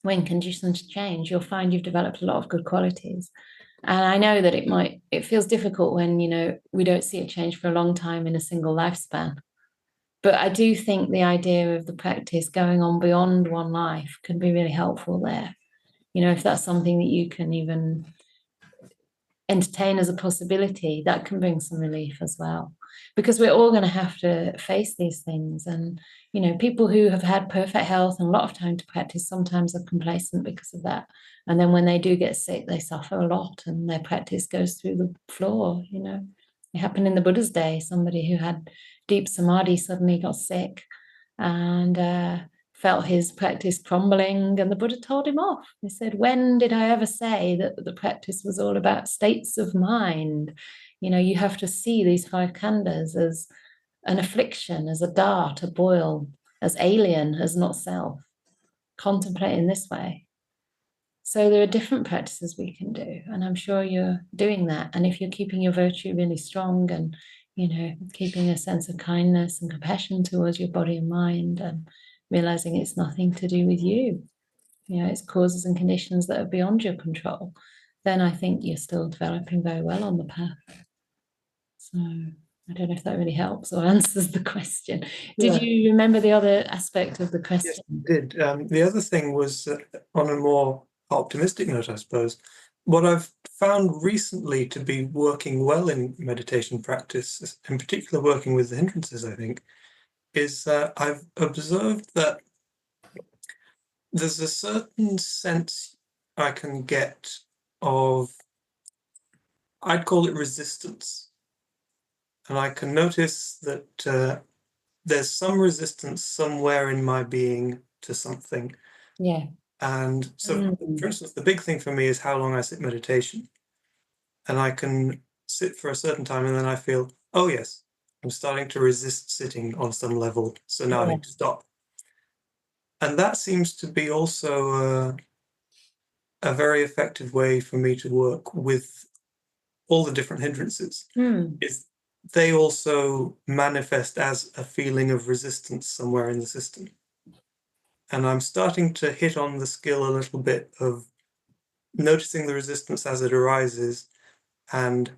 when conditions change, you'll find you've developed a lot of good qualities. And I know that it feels difficult when, you know, we don't see a change for a long time in a single lifespan. But I do think the idea of the practice going on beyond one life can be really helpful there. You know, if that's something that you can even entertain as a possibility, that can bring some relief as well, because we're all going to have to face these things. And you know, people who have had perfect health and a lot of time to practice sometimes are complacent because of that, and then when they do get sick, they suffer a lot and their practice goes through the floor, you know. It happened in the Buddha's day. Somebody who had deep samadhi suddenly got sick and felt his practice crumbling, and the Buddha told him off. He said, when did I ever say that the practice was all about states of mind? You have to see these 5 khandhas as an affliction, as a dart, a boil, as alien, as not self. Contemplate in this way. So there are different practices we can do, and I'm sure you're doing that. And if you're keeping your virtue really strong and, keeping a sense of kindness and compassion towards your body and mind, and realizing it's nothing to do with you, it's causes and conditions that are beyond your control, then I think you're still developing very well on the path. So I don't know if that really helps or answers the question. Yeah. Did you remember the other aspect of the question? Yes, I did. The other thing was on a more optimistic note, I suppose. What I've found recently to be working well in meditation practice, in particular working with the hindrances, I think, is I've observed that there's a certain sense I can get of, I'd call it resistance. And I can notice that there's some resistance somewhere in my being to something. Yeah. And so, for instance, the big thing for me is how long I sit meditation. And I can sit for a certain time and then I feel, oh yes, I'm starting to resist sitting on some level. So now I need to stop. And that seems to be also a very effective way for me to work with all the different hindrances. Is they also manifest as a feeling of resistance somewhere in the system. And I'm starting to hit on the skill a little bit of noticing the resistance as it arises and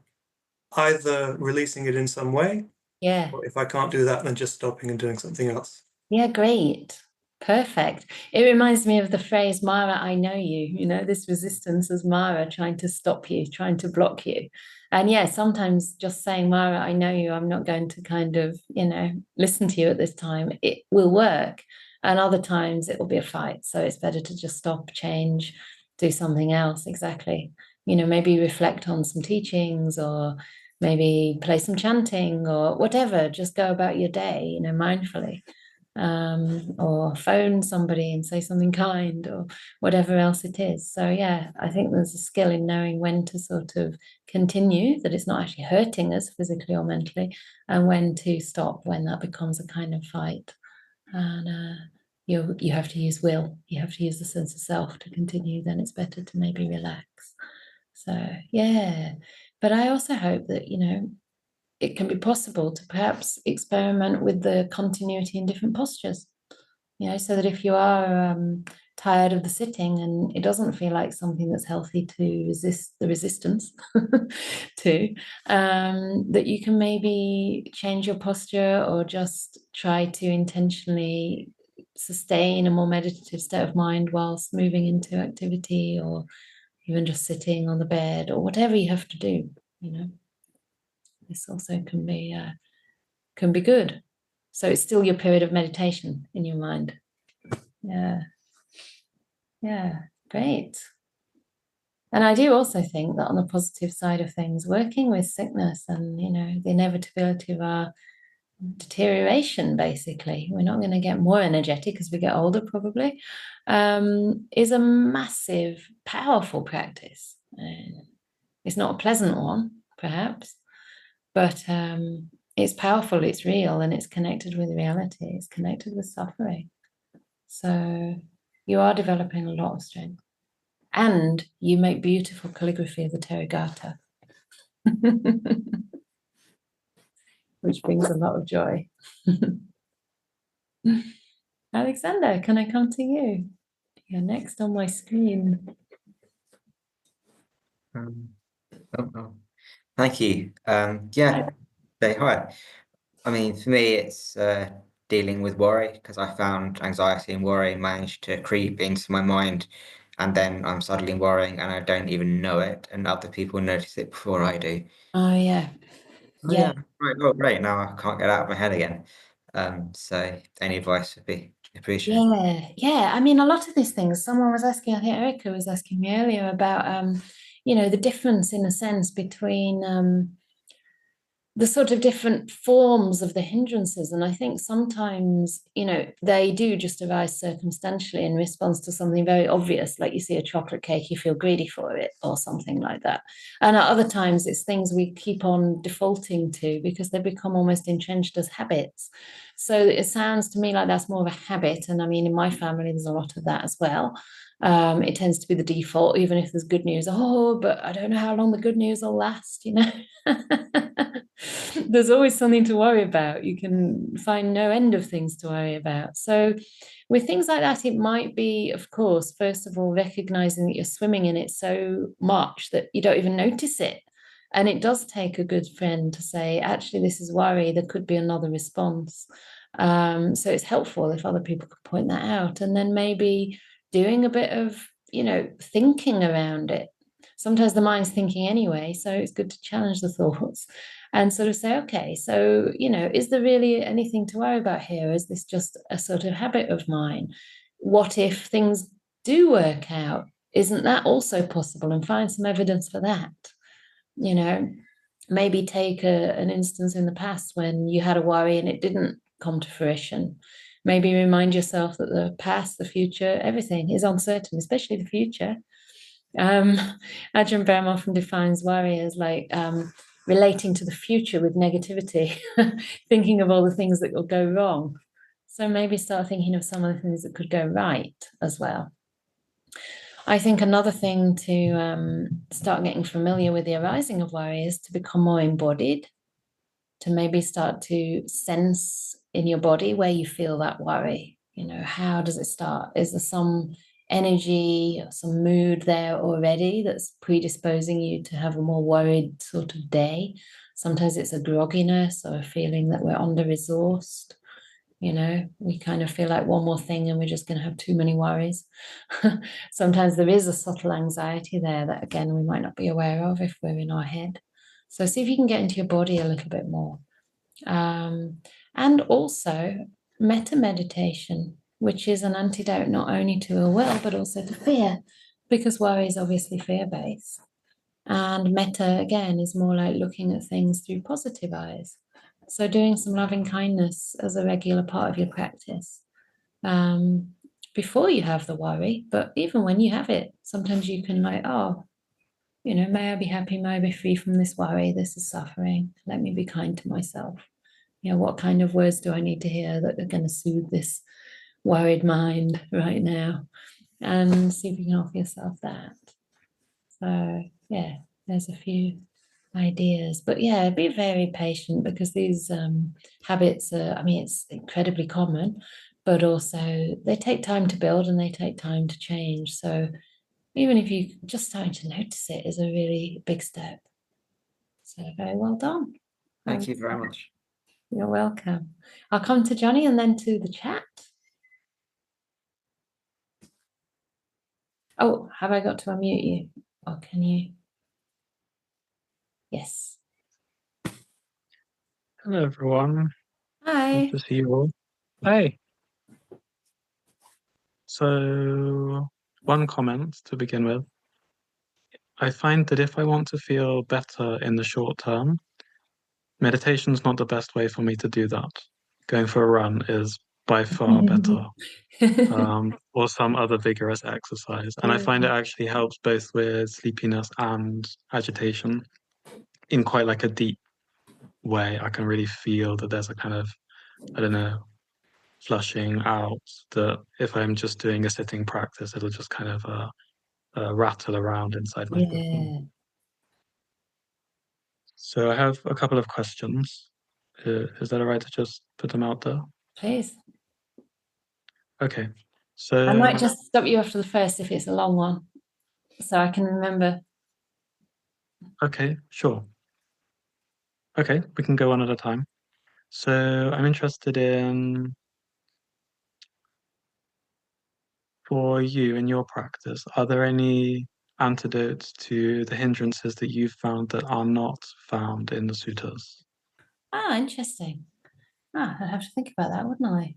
either releasing it in some way, or if I can't do that, then just stopping and doing something else. Yeah, great. Perfect. It reminds me of the phrase, Mara, I know you. This resistance is Mara trying to stop you, trying to block you. And sometimes just saying, Mara, I know you, I'm not going to kind of, listen to you at this time, it will work. And other times it will be a fight. So it's better to just stop, change, do something else. Exactly. Maybe reflect on some teachings, or maybe play some chanting or whatever. Just go about your day, mindfully. Or phone somebody and say something kind, or whatever else it is. So I think there's a skill in knowing when to sort of continue, that it's not actually hurting us physically or mentally, and when to stop, when that becomes a kind of fight. And you have to use will, you have to use the sense of self to continue. Then it's better to maybe relax. So but I also hope that it can be possible to perhaps experiment with the continuity in different postures, so that if you are tired of the sitting and it doesn't feel like something that's healthy to resist the resistance to, that you can maybe change your posture, or just try to intentionally sustain a more meditative state of mind whilst moving into activity, or even just sitting on the bed, or whatever you have to do. This also can be good. So it's still your period of meditation in your mind. Great. And I do also think that on the positive side of things, working with sickness and the inevitability of our deterioration, basically, we're not going to get more energetic as we get older, probably, is a massive, powerful practice. It's not a pleasant one, perhaps, but it's powerful, it's real, and it's connected with reality, it's connected with suffering. So you are developing a lot of strength, and you make beautiful calligraphy of the Therigatha, which brings a lot of joy. Alexander, can I come to you? You're next on my screen. Thank you. Say hi. I mean, for me, it's dealing with worry, because I found anxiety and worry managed to creep into my mind, and then I'm suddenly worrying and I don't even know it, and other people notice it before I do. Oh, yeah. Right. Oh, great. Now I can't get out of my head again. So any advice would be appreciated. I mean, a lot of these things, someone was asking, I think Erica was asking me earlier about, the difference in a sense between the sort of different forms of the hindrances. And I think sometimes, you know, they do just arise circumstantially in response to something very obvious, like you see a chocolate cake, you feel greedy for it or something like that. And at other times, it's things we keep on defaulting to because they become almost entrenched as habits. So it sounds to me like that's more of a habit. And I mean, in my family, there's a lot of that as well. It tends to be the default, even if there's good news. Oh, but I don't know how long the good news will last, you know. There's always something to worry about. You can find no end of things to worry about. So with things like that, it might be, of course, first of all, recognizing that you're swimming in it so much that you don't even notice it. And it does take a good friend to say, actually, this is worry. There could be another response. So it's helpful if other people could point that out. And then maybe doing a bit of, you know, thinking around it. Sometimes the mind's thinking anyway, so it's good to challenge the thoughts and sort of say, okay, so, you know, is there really anything to worry about here? Is this just a sort of habit of mine? What if things do work out? Isn't that also possible? And find some evidence for that. You know, maybe take an instance in the past when you had a worry and it didn't come to fruition. Maybe remind yourself that the past, the future, everything is uncertain, especially the future. Ajahn Brahm often defines worry as like relating to the future with negativity, thinking of all the things that will go wrong. So maybe start thinking of some of the things that could go right as well. I think another thing to start getting familiar with the arising of worry is to become more embodied, to maybe start to sense in your body where you feel that worry. You know, how does it start? Is there some energy or some mood there already that's predisposing you to have a more worried sort of day? Sometimes it's a grogginess or a feeling that we're under-resourced. You know, we kind of feel like one more thing and we're just going to have too many worries. Sometimes there is a subtle anxiety there that, again, we might not be aware of if we're in our head. So see if you can get into your body a little bit more. And also metta meditation, which is an antidote not only to ill will, but also to fear, because worry is obviously fear-based. And metta, again, is more like looking at things through positive eyes. So doing some loving kindness as a regular part of your practice before you have the worry, but even when you have it, sometimes you can like, oh, you know, may I be happy, may I be free from this worry, this is suffering, let me be kind to myself. You know, what kind of words do I need to hear that are going to soothe this worried mind right now? And see if you can offer yourself that. So yeah, there's a few ideas, but yeah, be very patient because these habits are, I mean, it's incredibly common, but also they take time to build and they take time to change. So even if you just starting to notice it is a really big step. So very well done. Thank you very much. You're welcome. I'll come to Johnny and then to the chat. Oh, have I got to unmute you? Or can you? Yes. Hello, everyone. Hi. Good to see you all. Hey. So, one comment to begin with. I find that if I want to feel better in the short term, meditation's not the best way for me to do that. Going for a run is by far better. Or some other vigorous exercise. And I find it actually helps both with sleepiness and agitation in quite like a deep way. I can really feel that there's a kind of, I don't know, flushing out, that if I'm just doing a sitting practice, it'll just kind of rattle around inside my system. So I have a couple of questions. Is that all right to just put them out there? Please. Okay. So I might just stop you after the first if it's a long one, so I can remember. Okay, sure. Okay, we can go one at a time. So I'm interested in, for you in your practice, are there any antidotes to the hindrances that you've found that are not found in the suttas? Ah, interesting. I'd have to think about that, wouldn't I?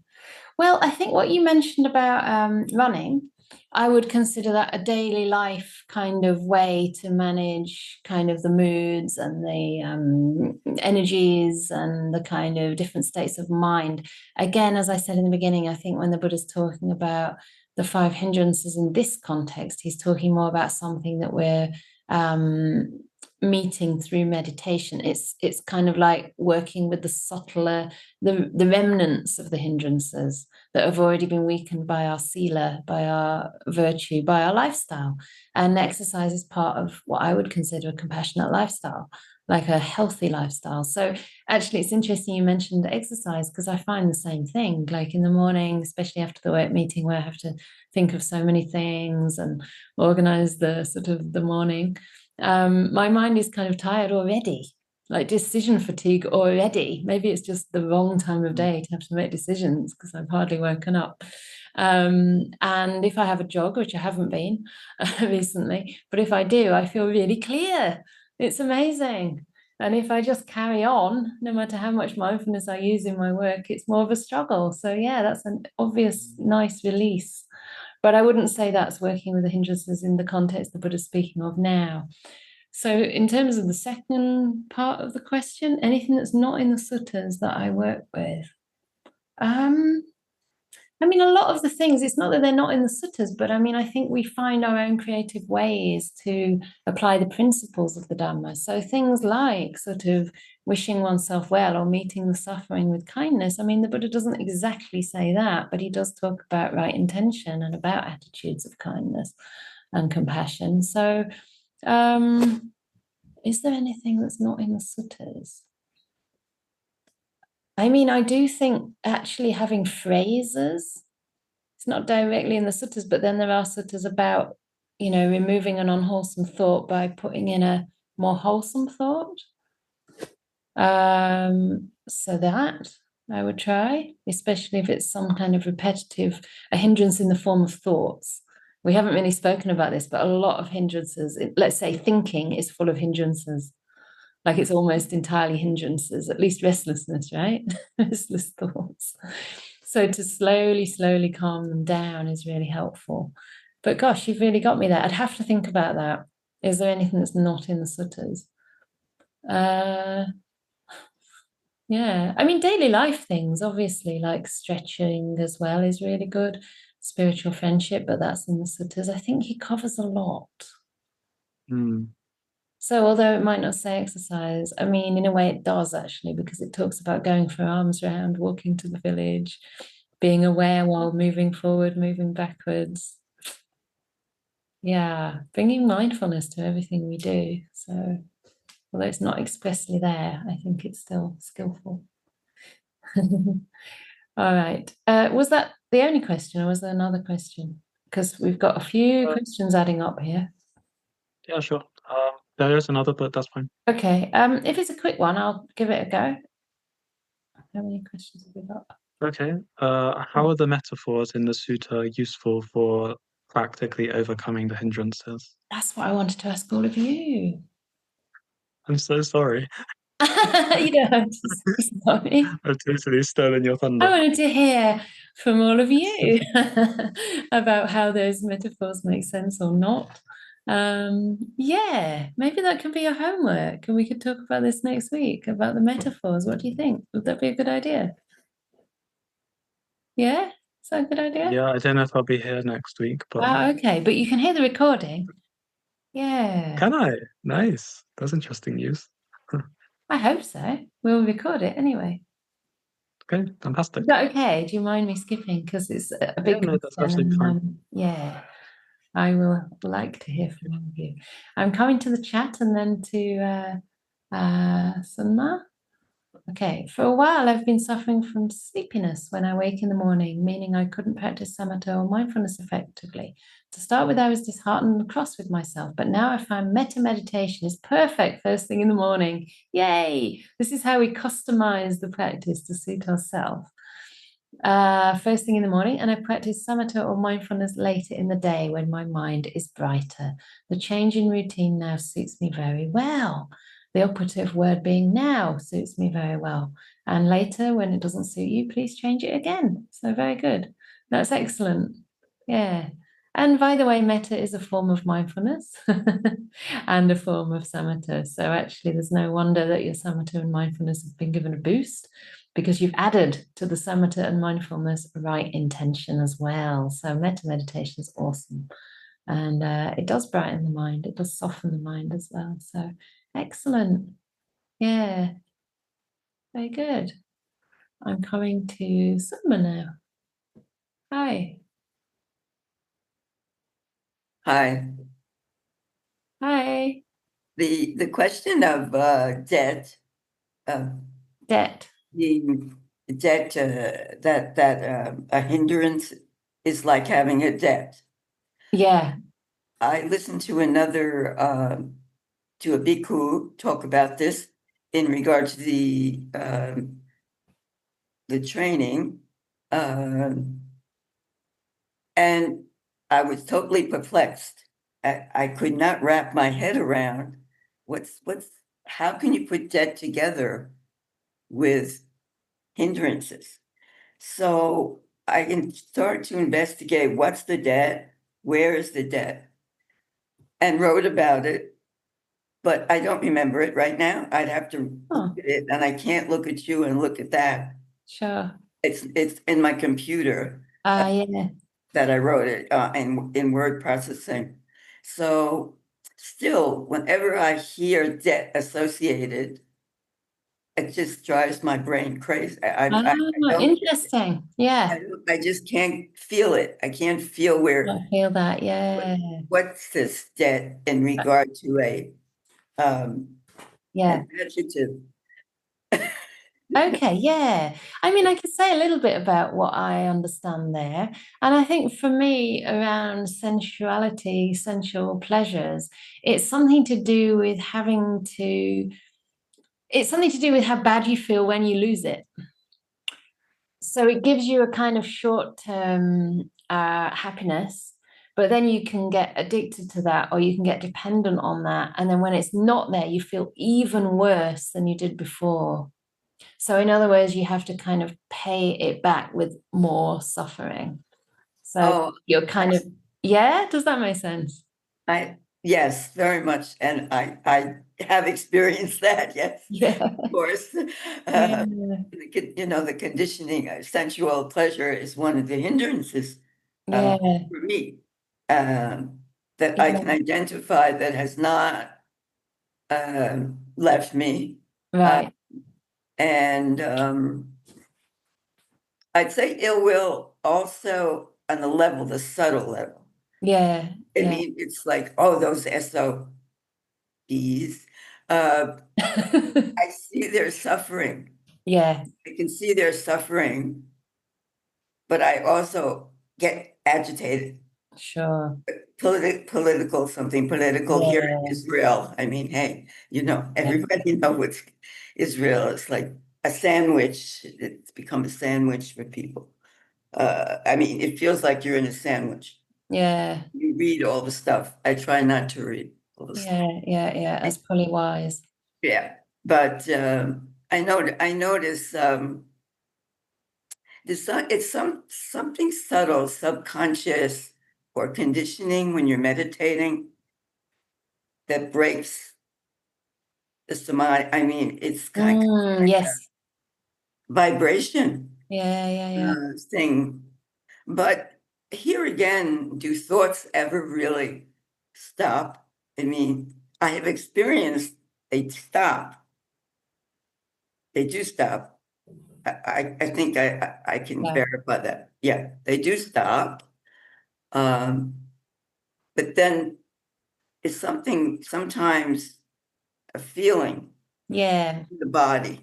Well, I think what you mentioned about running, I would consider that a daily life kind of way to manage kind of the moods and the energies and the kind of different states of mind. Again, as I said in the beginning, I think when the Buddha's talking about the 5 hindrances in this context, he's talking more about something that we're meeting through meditation. It's kind of like working with the subtler, the remnants of the hindrances that have already been weakened by our sila, by our virtue, by our lifestyle. And exercise is part of what I would consider a compassionate lifestyle, like a healthy lifestyle. So actually, it's interesting you mentioned exercise, because I find the same thing. Like in the morning, especially after the work meeting, where I have to think of so many things and organize the sort of the morning, my mind is kind of tired already, like decision fatigue already. Maybe it's just the wrong time of day to have to make decisions because I've hardly woken up. And if I have a jog, which I haven't been recently, but if I do, I feel really clear. It's amazing. And if I just carry on, no matter how much mindfulness I use in my work, it's more of a struggle. So yeah, that's an obvious, nice release. But I wouldn't say that's working with the hindrances in the context the Buddha's speaking of now. So in terms of the second part of the question, anything that's not in the suttas that I work with, I mean, a lot of the things, it's not that they're not in the suttas, but I mean, I think we find our own creative ways to apply the principles of the Dhamma. So things like sort of wishing oneself well or meeting the suffering with kindness. I mean, the Buddha doesn't exactly say that, but he does talk about right intention and about attitudes of kindness and compassion. So is there anything that's not in the suttas? I mean, I do think actually having phrases, it's not directly in the suttas, but then there are suttas about, you know, removing an unwholesome thought by putting in a more wholesome thought. So that I would try, especially if it's some kind of repetitive, a hindrance in the form of thoughts. We haven't really spoken about this, but a lot of hindrances, let's say thinking is full of hindrances. Like it's almost entirely hindrances, at least restlessness, right? Restless thoughts. So to slowly calm them down is really helpful. But gosh, you've really got me there. I'd have to think about that. Is there anything that's not in the suttas? Yeah, I mean, daily life things, obviously, like stretching as well is really good. Spiritual friendship, but that's in the suttas. I think he covers a lot. So although it might not say exercise, I mean, in a way it does actually, because it talks about going for arms round, walking to the village, being aware while moving forward, moving backwards. Yeah, bringing mindfulness to everything we do. So although it's not expressly there, I think it's still skillful. All right. Was that the only question, or was there another question? Because we've got a few questions adding up here. Yeah, sure. There is another, but that's fine. Okay. If it's a quick one, I'll give it a go. How many questions have we got? Okay. How are the metaphors in the sutta useful for practically overcoming the hindrances? That's what I wanted to ask all of you. I'm so sorry. You don't have to say sorry. I've totally stolen your thunder. I wanted to hear from all of you about how those metaphors make sense or not. Yeah, maybe that could be your homework, and we could talk about this next week, about the metaphors. What do you think? Would that be a good idea? Yeah? Is that a good idea? Yeah, I don't know if I'll be here next week, but... Oh, okay, but you can hear the recording. Yeah. Can I? Nice. That's interesting news. I hope so. We'll record it anyway. Okay, fantastic. Is that okay? Do you mind me skipping? Because it's a big no, that's absolutely fine. Yeah, I will like to hear from all of you. I'm coming to the chat and then to Sunma. Okay, for a while I've been suffering from sleepiness when I wake in the morning, meaning I couldn't practice samatha or mindfulness effectively. To start with, I was disheartened and cross with myself, but now I find metta meditation is perfect first thing in the morning. Yay! This is how we customize the practice to suit ourselves. First thing in the morning, and I practice samatha or mindfulness later in the day when my mind is brighter. The change in routine now suits me very well. The operative word being now suits me very well. And later, when it doesn't suit you, please change it again. So very good. That's excellent. Yeah. And by the way, metta is a form of mindfulness and a form of samatha. So actually, there's no wonder that your samatha and mindfulness have been given a boost, because you've added to the samatha and mindfulness right intention as well. So metta meditation is awesome. And it does brighten the mind. It does soften the mind as well. So excellent. Yeah. Very good. I'm coming to Summer now. Hi. Hi. Hi. The question of debt. Debt. The debt that a hindrance is like having a debt. Yeah. I listened to to a bhikkhu talk about this in regard to the training, and I was totally perplexed. I could not wrap my head around how can you put debt together with hindrances? So I can start to investigate what's the debt, where is the debt, and wrote about it, but I don't remember it right now. I'd have to look at it, and I can't look at you and look at that. Sure. It's in my computer. Yeah. That I wrote it in word processing. So still, whenever I hear debt associated, it just drives my brain crazy. Interesting. Yeah. I just can't feel it. I can't feel where. I feel that. Yeah. What's this debt in regard to an adjective? Okay, yeah. I mean, I could say a little bit about what I understand there. And I think for me, around sensuality, sensual pleasures, it's something to do with it's something to do with how bad you feel when you lose it. So it gives you a kind of short-term happiness, but then you can get addicted to that, or you can get dependent on that. And then when it's not there, you feel even worse than you did before. So in other words, you have to kind of pay it back with more suffering. So you're kind of, yeah, does that make sense? Yes, very much. And I have experienced that, yes. Yeah. Of course. The conditioning of sensual pleasure is one of the hindrances for me that I can identify that has not left me. Right. And I'd say ill will also on the subtle level. Yeah. I mean, it's like, oh, those SOBs. I see their suffering. Yeah. I can see their suffering, but I also get agitated. Sure. Political here in Israel. I mean, hey, everybody knows Israel is like a sandwich. It's become a sandwich for people. I mean, it feels like you're in a sandwich. Yeah. You read all the stuff. I try not to read all the stuff. Yeah. That's probably wise. Yeah, but I notice it's something subtle, subconscious, or conditioning when you're meditating that breaks the samadhi. I mean, it's kind of like a vibration. Yeah. Thing. But here again, do thoughts ever really stop? I mean, I have experienced they stop. They do stop. I think I can verify that. Yeah, they do stop. But then it's sometimes a feeling. Yeah. In the body.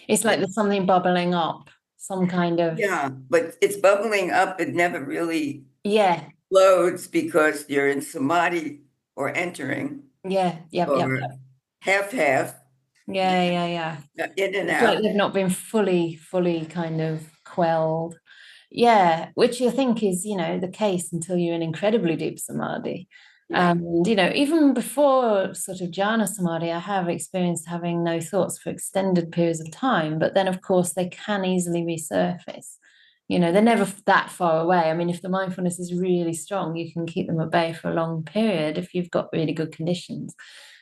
It's like there's something bubbling up, some kind of. Yeah, but it's bubbling up. It never really explodes because you're in samadhi or entering. Yeah. Half. Yeah. In and it's out. Like they've not been fully kind of quelled. Yeah, which I think is, the case until you're in incredibly deep samadhi. And, even before sort of jhana samadhi, I have experienced having no thoughts for extended periods of time. But then, of course, they can easily resurface. You know, they're never that far away. I mean, if the mindfulness is really strong, you can keep them at bay for a long period if you've got really good conditions.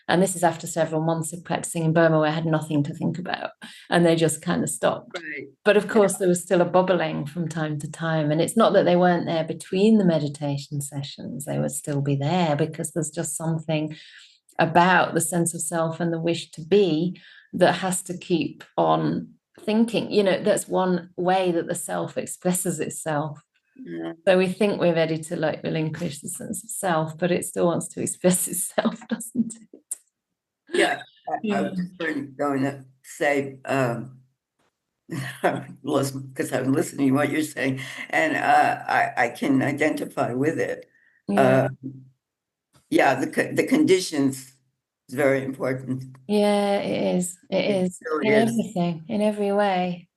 And this is after several months of practicing in Burma where I had nothing to think about and they just kind of stopped. Right. But of course, there was still a bubbling from time to time. And it's not that they weren't there between the meditation sessions. They would still be there because there's just something about the sense of self and the wish to be that has to keep on thinking. You know, that's one way that the self expresses itself. Yeah. So we think we're ready to like relinquish the sense of self, but it still wants to express itself, doesn't it? Yeah, I was just going to say, because I'm listening to what you're saying, and I can identify with it. Yeah, the conditions is very important. yeah, it is. It is in everything, in every way.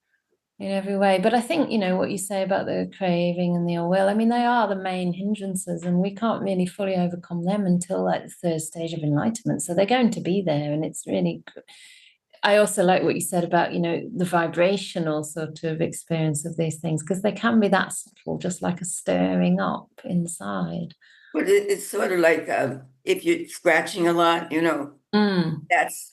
In every way. But I think, you know, what you say about the craving and the ill will, I mean, they are the main hindrances and we can't really fully overcome them until like the third stage of enlightenment. So they're going to be there. And it's really, I also like what you said about, you know, the vibrational sort of experience of these things, because they can be that subtle, just like a stirring up inside. But it's sort of like if you're scratching a lot, you know, that's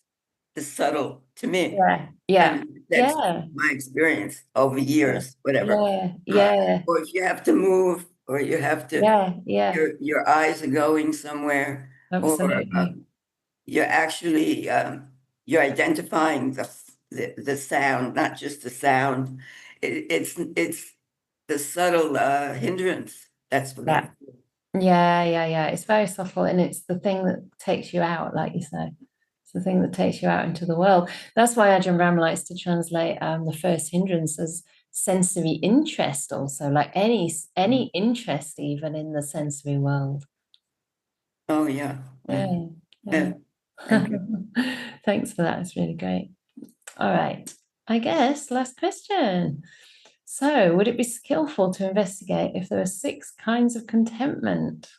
the subtle to me. Yeah. And that's my experience over years, whatever. Or if you have to move, or you have to, your eyes are going somewhere. Absolutely. Or you're actually, you're identifying the sound, not just the sound. It's the subtle hindrance. That's what Yeah. It's very subtle and it's the thing that takes you out, like you say. It's the thing that takes you out into the world. That's why Ajahn Brahm likes to translate the first hindrance as sensory interest also, like any interest even in the sensory world. Oh, yeah. Yeah. Thanks for that. It's really great. All right. I guess last question. So, would it be skillful to investigate if there are 6 kinds of contentment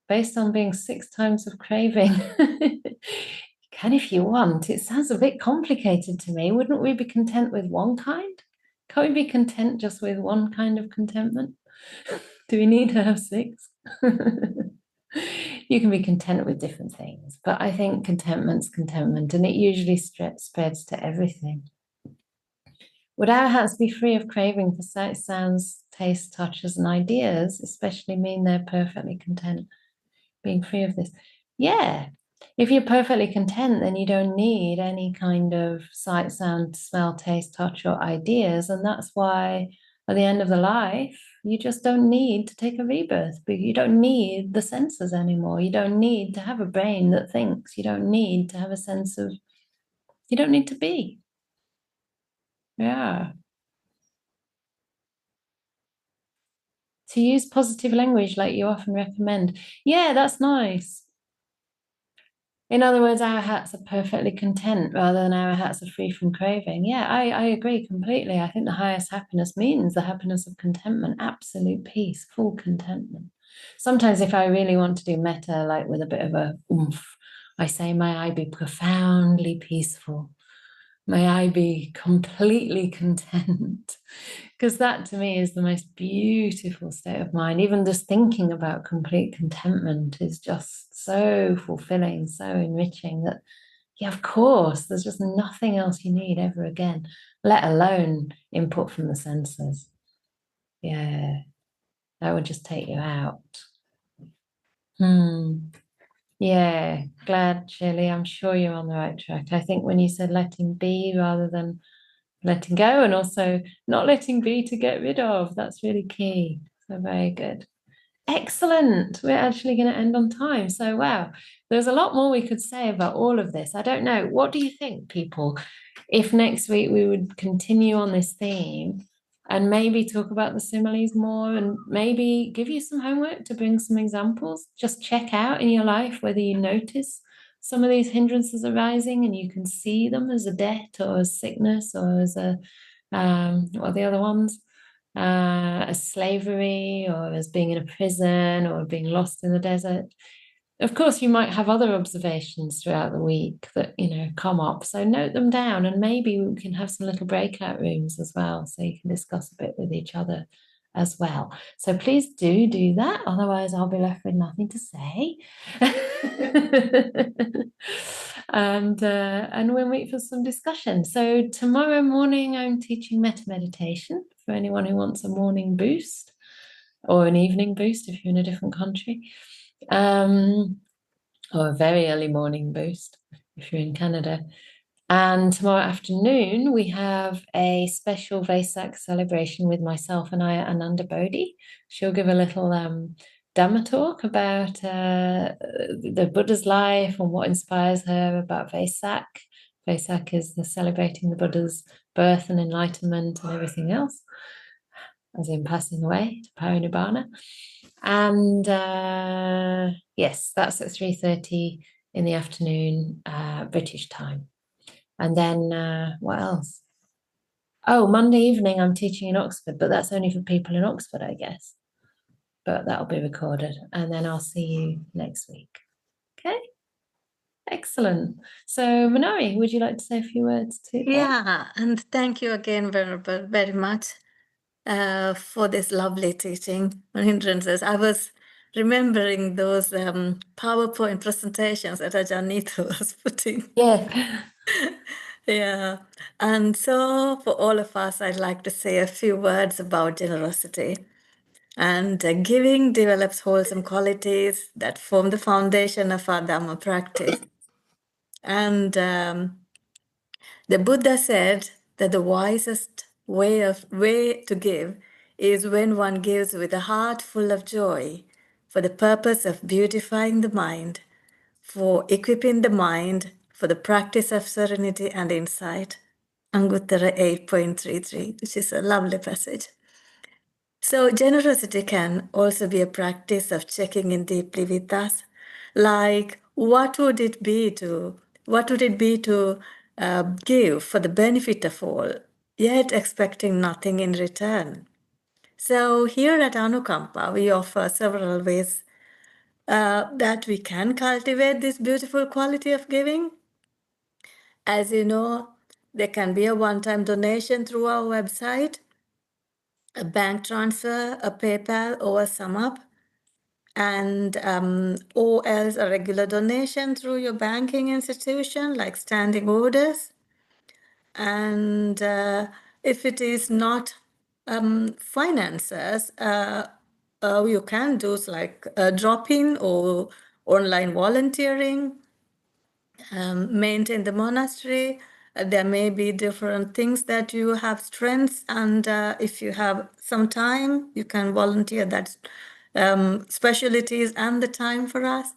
based on being 6 times of craving? You can if you want. It sounds a bit complicated to me. Wouldn't we be content with one kind? Can't we be content just with one kind of contentment? Do we need to have 6? You can be content with different things, but I think contentment's contentment, and it usually spreads to everything. Would our hearts be free of craving for sights, sounds, tastes, touches, and ideas, especially mean they're perfectly content being free of this? Yeah. If you're perfectly content, then you don't need any kind of sight, sound, smell, taste, touch, or ideas. And that's why at the end of the life, you just don't need to take a rebirth. You don't need the senses anymore. You don't need to have a brain that thinks. You don't need to have a sense of, you don't need to be. Yeah. To use positive language like you often recommend. Yeah, that's nice. In other words, our hearts are perfectly content rather than our hearts are free from craving. Yeah, I agree completely. I think the highest happiness means the happiness of contentment, absolute peace, full contentment. Sometimes if I really want to do metta, like with a bit of a oomph, I say, may I be profoundly peaceful. May I be completely content. Because that to me is the most beautiful state of mind. Even just thinking about complete contentment is just so fulfilling, so enriching that, yeah, of course, there's just nothing else you need ever again, let alone input from the senses. Yeah, that would just take you out. Yeah, glad, Shirley. I'm sure you're on the right track. I think when you said letting be rather than letting go, and also not letting be to get rid of, that's really key. So very good. Excellent. We're actually going to end on time. So wow, there's a lot more we could say about all of this. I don't know. What do you think, people? If next week we would continue on this theme and maybe talk about the similes more and maybe give you some homework to bring some examples, just check out in your life whether you notice some of these hindrances arising and you can see them as a debt or as sickness or as a, what are the other ones? As slavery or as being in a prison or being lost in the desert. Of course, you might have other observations throughout the week that, come up. So note them down, and maybe we can have some little breakout rooms as well, so you can discuss a bit with each other as well. So please do that. Otherwise, I'll be left with nothing to say. And we'll meet for some discussion. So tomorrow morning, I'm teaching metta meditation for anyone who wants a morning boost or an evening boost if you're in a different country. Or a very early morning boost if you're in Canada. And tomorrow afternoon, we have a special Vesak celebration with myself and Ananda Bodhi. She'll give a little Dhamma talk about the Buddha's life and what inspires her about Vesak. Vesak is celebrating the Buddha's birth and enlightenment and everything else, as in passing away to Parinibbana. And yes, that's at 3:30 in the afternoon, British time. And then what else? Oh, Monday evening I'm teaching in Oxford, but that's only for people in Oxford, I guess. But that'll be recorded. And then I'll see you next week. Okay? Excellent. So Manori, would you like to say a few words too? Yeah, and thank you again very much for this lovely teaching on hindrances. I was remembering those PowerPoint presentations that Ajanita was putting. Yeah. Yeah. And so for all of us, I'd like to say a few words about generosity. And giving develops wholesome qualities that form the foundation of our Dhamma practice. And the Buddha said that the wisest way to give is when one gives with a heart full of joy for the purpose of beautifying the mind, for equipping the mind for the practice of serenity and insight. Anguttara 8.33, which is a lovely passage. So generosity can also be a practice of checking in deeply with us, like what would it be to give for the benefit of all, yet expecting nothing in return. So here at Anukampa, we offer several ways that we can cultivate this beautiful quality of giving. As you know, there can be a one-time donation through our website, a bank transfer, a PayPal, or a SumUp, and or else a regular donation through your banking institution, like standing orders. And if it is not finances, you can do like drop-in or online volunteering, maintain the monastery. There may be different things that you have strengths, and if you have some time, you can volunteer that specialties and the time for us.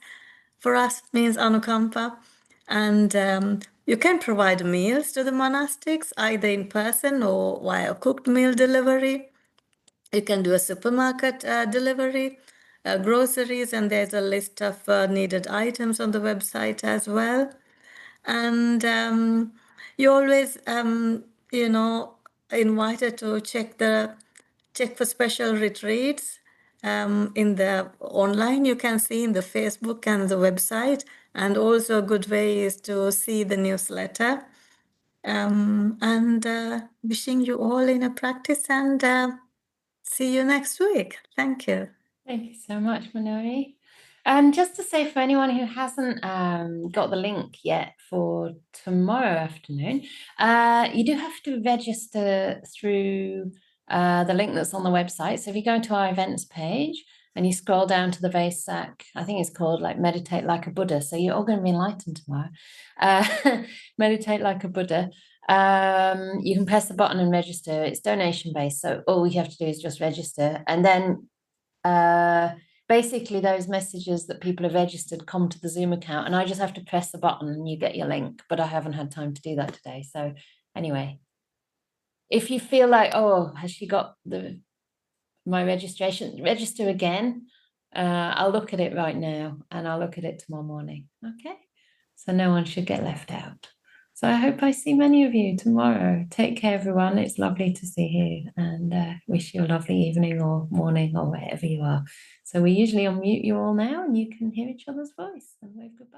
For us means Anukampa. And you can provide meals to the monastics, either in person or via cooked meal delivery. You can do a supermarket delivery, groceries, and there's a list of needed items on the website as well. And you always, invited to check for special retreats in the online. You can see in the Facebook and the website, and also a good way is to see the newsletter. And wishing you all in a practice, and see you next week. Thank you. Thank you so much, Manori. And just to say, for anyone who hasn't got the link yet for tomorrow afternoon, you do have to register through the link that's on the website. So if you go to our events page and you scroll down to the Vesak, I think it's called like Meditate Like a Buddha. So you're all going to be enlightened tomorrow. Meditate Like a Buddha. You can press the button and register. It's donation based. So all you have to do is just register. And then basically those messages that people have registered come to the Zoom account, and I just have to press the button and you get your link, but I haven't had time to do that today. So anyway, if you feel like, oh, has she got my registration, register again. I'll look at it right now, and I'll look at it tomorrow morning. Okay, so no one should get left out. So I hope I see many of you tomorrow. Take care, everyone. It's lovely to see you, and wish you a lovely evening or morning or wherever you are. So we usually unmute you all now and you can hear each other's voice and wave goodbye.